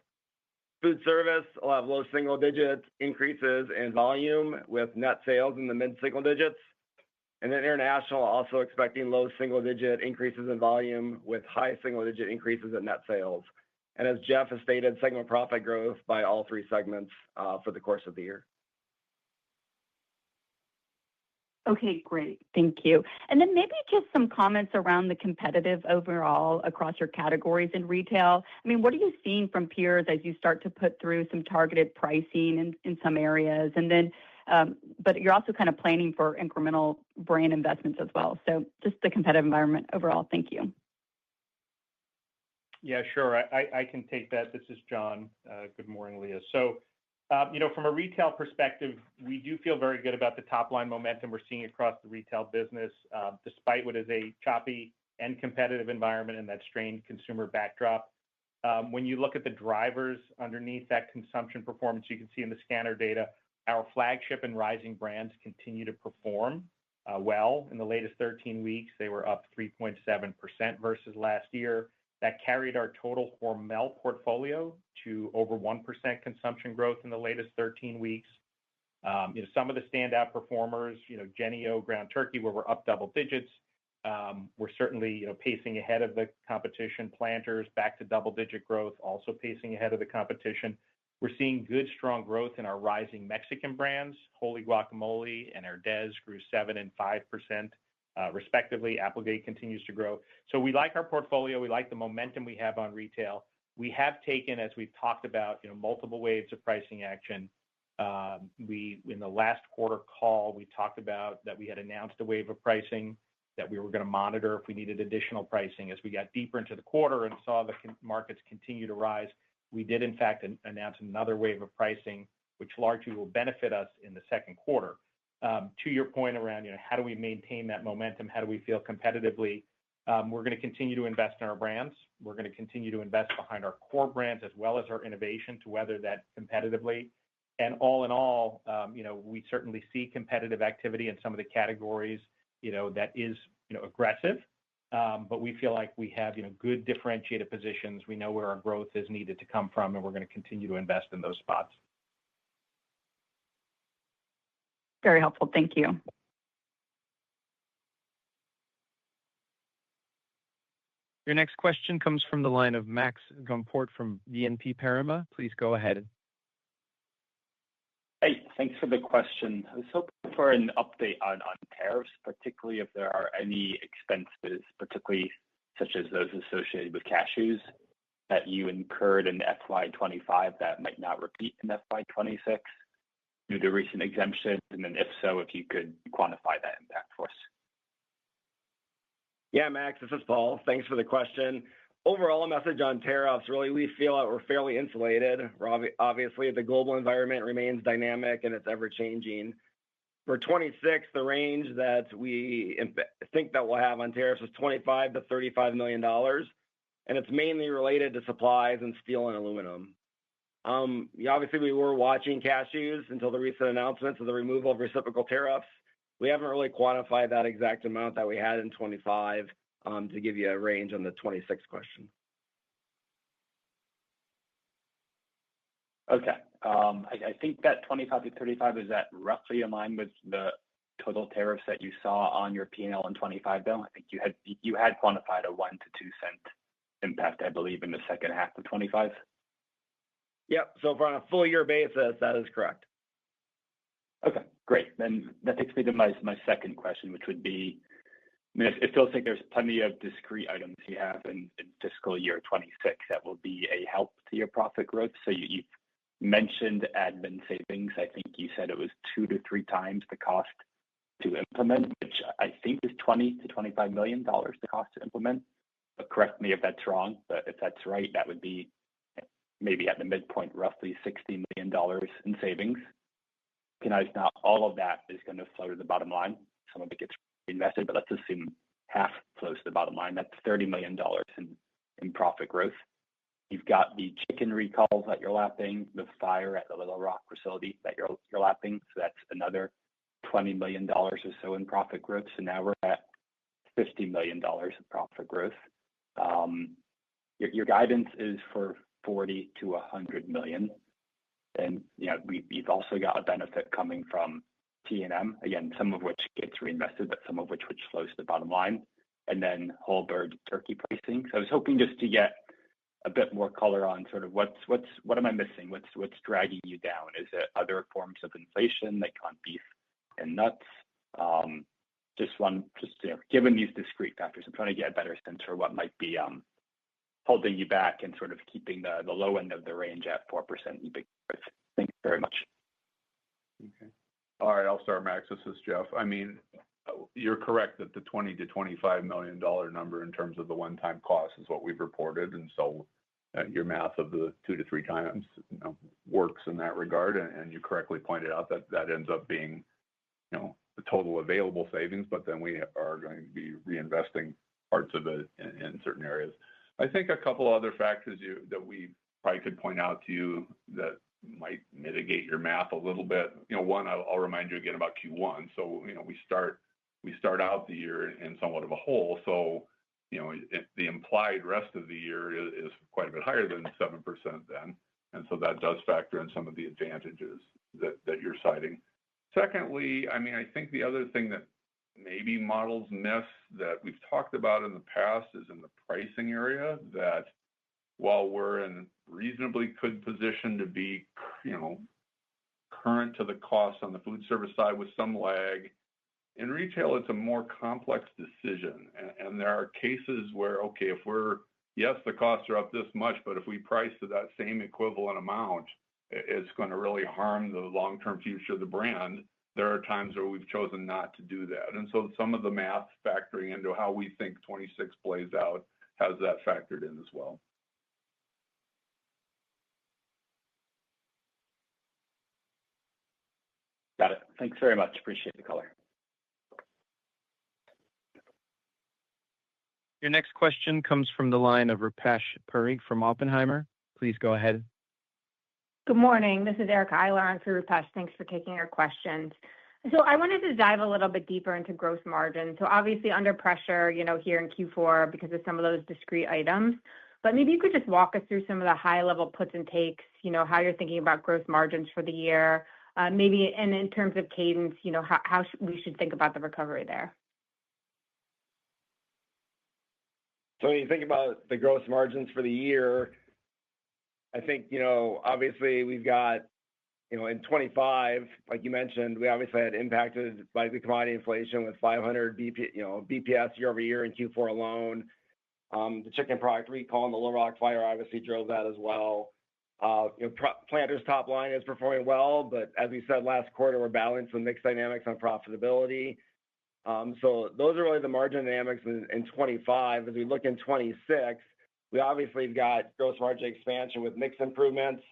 Food service will have low single-digit increases in volume with net sales in the mid-single digits. And then international also expecting low single-digit increases in volume with high single-digit increases in net sales. And as Jeff has stated, segment profit growth by all three segments for the course of the year. Okay, great. Thank you. And then maybe just some comments around the competitive overall across your categories in retail. I mean, what are you seeing from peers as you start to put through some targeted pricing in some areas? And then, but you're also kind of planning for incremental brand investments as well. So just the competitive environment overall. Thank you. Yeah, sure. I can take that. This is John. Good morning, Leah. So, from a retail perspective, we do feel very good about the top line momentum we're seeing across the retail business, despite what is a choppy and competitive environment and that strained consumer backdrop. When you look at the drivers underneath that consumption performance, you can see in the scanner data, our flagship and rising brands continue to perform well. In the latest 13 weeks, they were up 3.7% versus last year. That carried our total Hormel portfolio to over 1% consumption growth in the latest 13 weeks. Some of the standout performers, Jennie-O ground turkey, where we're up double digits. We're certainly, pacing ahead of the competition. Planters back to double-digit growth, also pacing ahead of the competition. We're seeing good, strong growth in our rising Mexican brands. Holy Guacamole and Herdez grew 7% and 5%. Respectively. Applegate continues to grow. So we like our portfolio. We like the momentum we have on retail. We have taken, as we've talked about, multiple waves of pricing action. In the last quarter call, we talked about that we had announced a wave of pricing that we were going to monitor if we needed additional pricing. As we got deeper into the quarter and saw the markets continue to rise, we did, in fact, announce another wave of pricing, which largely will benefit us in the second quarter. To your point around, how do we maintain that momentum? How do we feel competitively? We're going to continue to invest in our brands. We're going to continue to invest behind our core brands as well as our innovation to weather that competitively. And all in all, we certainly see competitive activity in some of the categories, that is, aggressive. But we feel like we have, good differentiated positions. We know where our growth is needed to come from, and we're going to continue to invest in those spots. Very helpful. Thank you. Your next question comes from the line of Max Gumport from BNP Paribas. Please go ahead. Hey, thanks for the question. I was hoping for an update on tariffs, particularly if there are any expenses, particularly such as those associated with cashews that you incurred in FY25 that might not repeat in FY26 due to recent exemptions. And then if so, if you could quantify that impact for us. Yeah, Max, this is Paul. Thanks for the question. Overall, a message on tariffs, really, we feel that we're fairly insulated. Obviously, the global environment remains dynamic and it's ever-changing. For 26, the range that we think that we'll have on tariffs is $25 to $35 million, and it's mainly related to supplies and steel and aluminum. Obviously, we were watching cashews until the recent announcements of the removal of reciprocal tariffs. We haven't really quantified that exact amount that we had in 25 to give you a range on the 26 question. Okay. I think that 25 to 35, is that roughly in line with the total tariffs that you saw on your P&L in 25, though? I think you had quantified a 1 to 2 cent impact, I believe, in the second half of 25. Yep. So on a full year basis, that is correct. Okay, great. Then that takes me to my second question, which would be, I mean, it feels like there's plenty of discrete items you have in fiscal year 26 that will be a help to your profit growth. So you've mentioned admin savings. I think you said it was 2 to 3 times the cost to implement, which I think is $20 to $25 million the cost to implement. But correct me if that's wrong. But if that's right, that would be maybe at the midpoint, roughly $60 million in savings. Now, all of that is going to flow to the bottom line. Some of it gets invested, but let's assume half flows to the bottom line. That's $30 million in profit growth. You've got the chicken recalls that you're lapping, the fire at the Little Rock facility that you're lapping. So that's another $20 million or so in profit growth. So now we're at $50 million of profit growth. Your guidance is for 40 to 100 million. And we've also got a benefit coming from T&M, again, some of which gets reinvested, but some of which flows to the bottom line, and then whole bird turkey pricing. So I was hoping just to get a bit more color on sort of what am I missing? What's dragging you down? Is it other forms of inflation like on beef and nuts? Given these discrete factors, I'm trying to get a better sense for what might be holding you back and sort of keeping the low end of the range at 4% EBIT growth. Thank you very much. Okay. All right, I'll start, Max. This is Jeff. I mean, you're correct that the $20 to $25 million number in terms of the one-time cost is what we've reported, and so your math of the 2 to 3 times works in that regard. And you correctly pointed out that that ends up being, the total available savings, but then we are going to be reinvesting parts of it in certain areas. I think a couple other factors that we probably could point out to you that might mitigate your math a little bit. One, I'll remind you again about Q1. So, we start out the year in somewhat of a hole. So, the implied rest of the year is quite a bit higher than 7% then. And so that does factor in some of the advantages that you're citing. Secondly, I mean, I think the other thing that maybe models miss that we've talked about in the past is in the pricing area, that while we're in reasonably good position to be, current to the costs on the food service side with some lag, in retail, it's a more complex decision. And there are cases where, okay, yes, the costs are up this much, but if we price to that same equivalent amount, it's going to really harm the long-term future of the brand. There are times where we've chosen not to do that. And so some of the math factoring into how we think 26 plays out has that factored in as well. Got it. Thanks very much. Appreciate the color. Your next question comes from the line of Rupesh Parikh from Oppenheimer. Please go ahead. Good morning. This is Erica Eiler on for Rupesh. Thanks for taking our questions. So I wanted to dive a little bit deeper into gross margin. So obviously under pressure, here in Q4 because of some of those discrete items. But maybe you could just walk us through some of the high-level puts and takes, how you're thinking about gross margins for the year, maybe and in terms of cadence, how we should think about the recovery there. So when you think about the gross margins for the year, I think, obviously we've got, in 25, like you mentioned, we obviously had impacted by the commodity inflation with 500 BPS year over year in Q4 alone. The chicken product recall and the Little Rock fire obviously drove that as well. Planters top line is performing well, but as we said last quarter, we're balancing some mixed dynamics on profitability. So those are really the margin dynamics in 25. As we look in 26, we obviously have got gross margin expansion with mix improvements,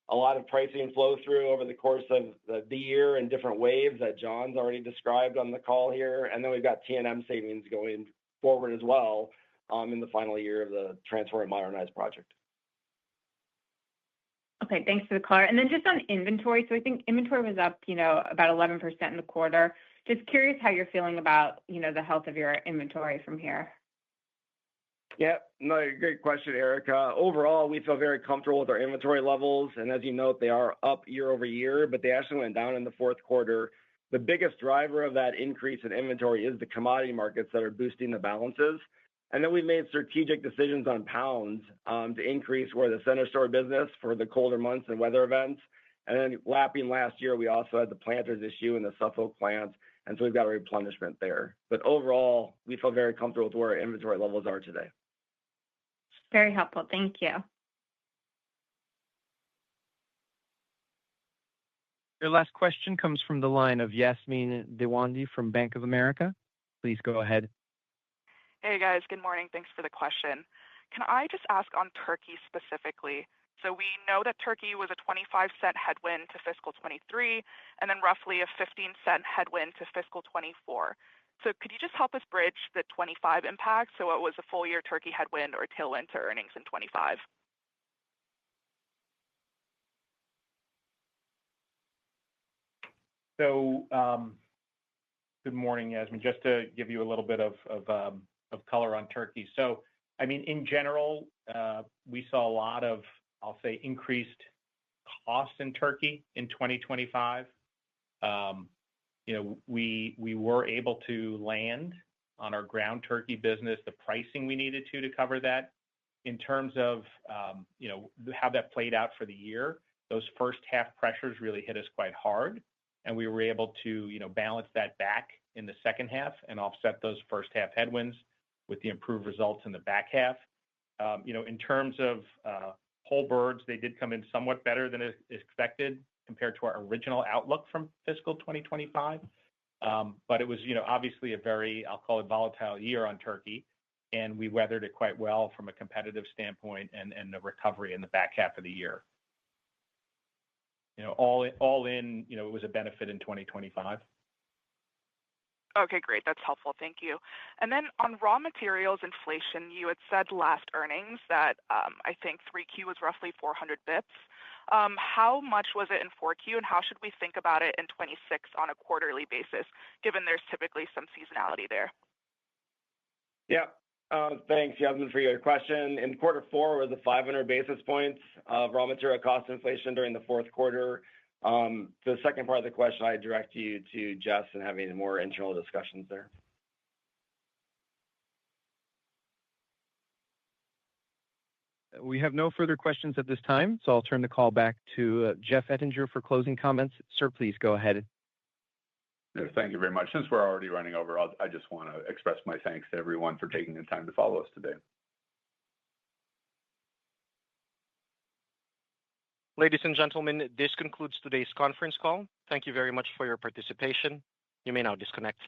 a lot of pricing flow through over the course of the year in different waves that John's already described on the call here. And then we've got T&M savings going forward as well in the final year of the Transform and Modernize project. Okay, thanks for the color. And then just on inventory, so I think inventory was up, about 11% in the quarter. Just curious how you're feeling about, the health of your inventory from here. Yeah, no, great question, Erica. Overall, we feel very comfortable with our inventory levels. And as you note, they are up year over year, but they actually went down in the fourth quarter. The biggest driver of that increase in inventory is the commodity markets that are boosting the balances. And then we made strategic decisions on pounds to increase where the center store business for the colder months and weather events. And then lapping last year, we also had the planters issue in the Suffolk plants. And so we've got a replenishment there. But overall, we feel very comfortable with where our inventory levels are today. Very helpful. Thank you. Your last question comes from the line of Yasmine Deswandhy from Bank of America. Please go ahead. Hey guys, good morning. Thanks for the question. Can I just ask on turkey specifically? So we know that turkey was a 25-cent headwind to fiscal 23 and then roughly a 15-cent headwind to fiscal 24. So could you just help us bridge the 25 impact? So it was a full year turkey headwind or tailwind to earnings in 25? So good morning, Yasmin. Just to give you a little bit of color on turkey. So, I mean, in general, we saw a lot of, I'll say, increased costs in turkey in 2025. We were able to land on our ground turkey business the pricing we needed to cover that. In terms of, how that played out for the year, those first half pressures really hit us quite hard. And we were able to, balance that back in the second half and offset those first half headwinds with the improved results in the back half. In terms of whole birds, they did come in somewhat better than expected compared to our original outlook from fiscal 2025. But it was, obviously a very, I'll call it volatile year on turkey, and we weathered it quite well from a competitive standpoint and the recovery in the back half of the year. All in, it was a benefit in 2025. Okay, great. That's helpful. Thank you. And then on raw materials inflation, you had said last earnings that I think 3Q was roughly 400 bips. How much was it in 4Q, and how should we think about it in 26 on a quarterly basis, given there's typically some seasonality there? Yeah. Thanks, Yasmin, for your question. In quarter four was the 500 basis points of raw material cost inflation during the fourth quarter. The second part of the question, I direct you to Jess and having more internal discussions there. We have no further questions at this time, so I'll turn the call back to Jeff Ettinger for closing comments. Sir, please go ahead. Thank you very much. Since we're already running over, I just want to express my thanks to everyone for taking the time to follow us today. Ladies and gentlemen, this concludes today's conference call. Thank you very much for your participation. You may now disconnect.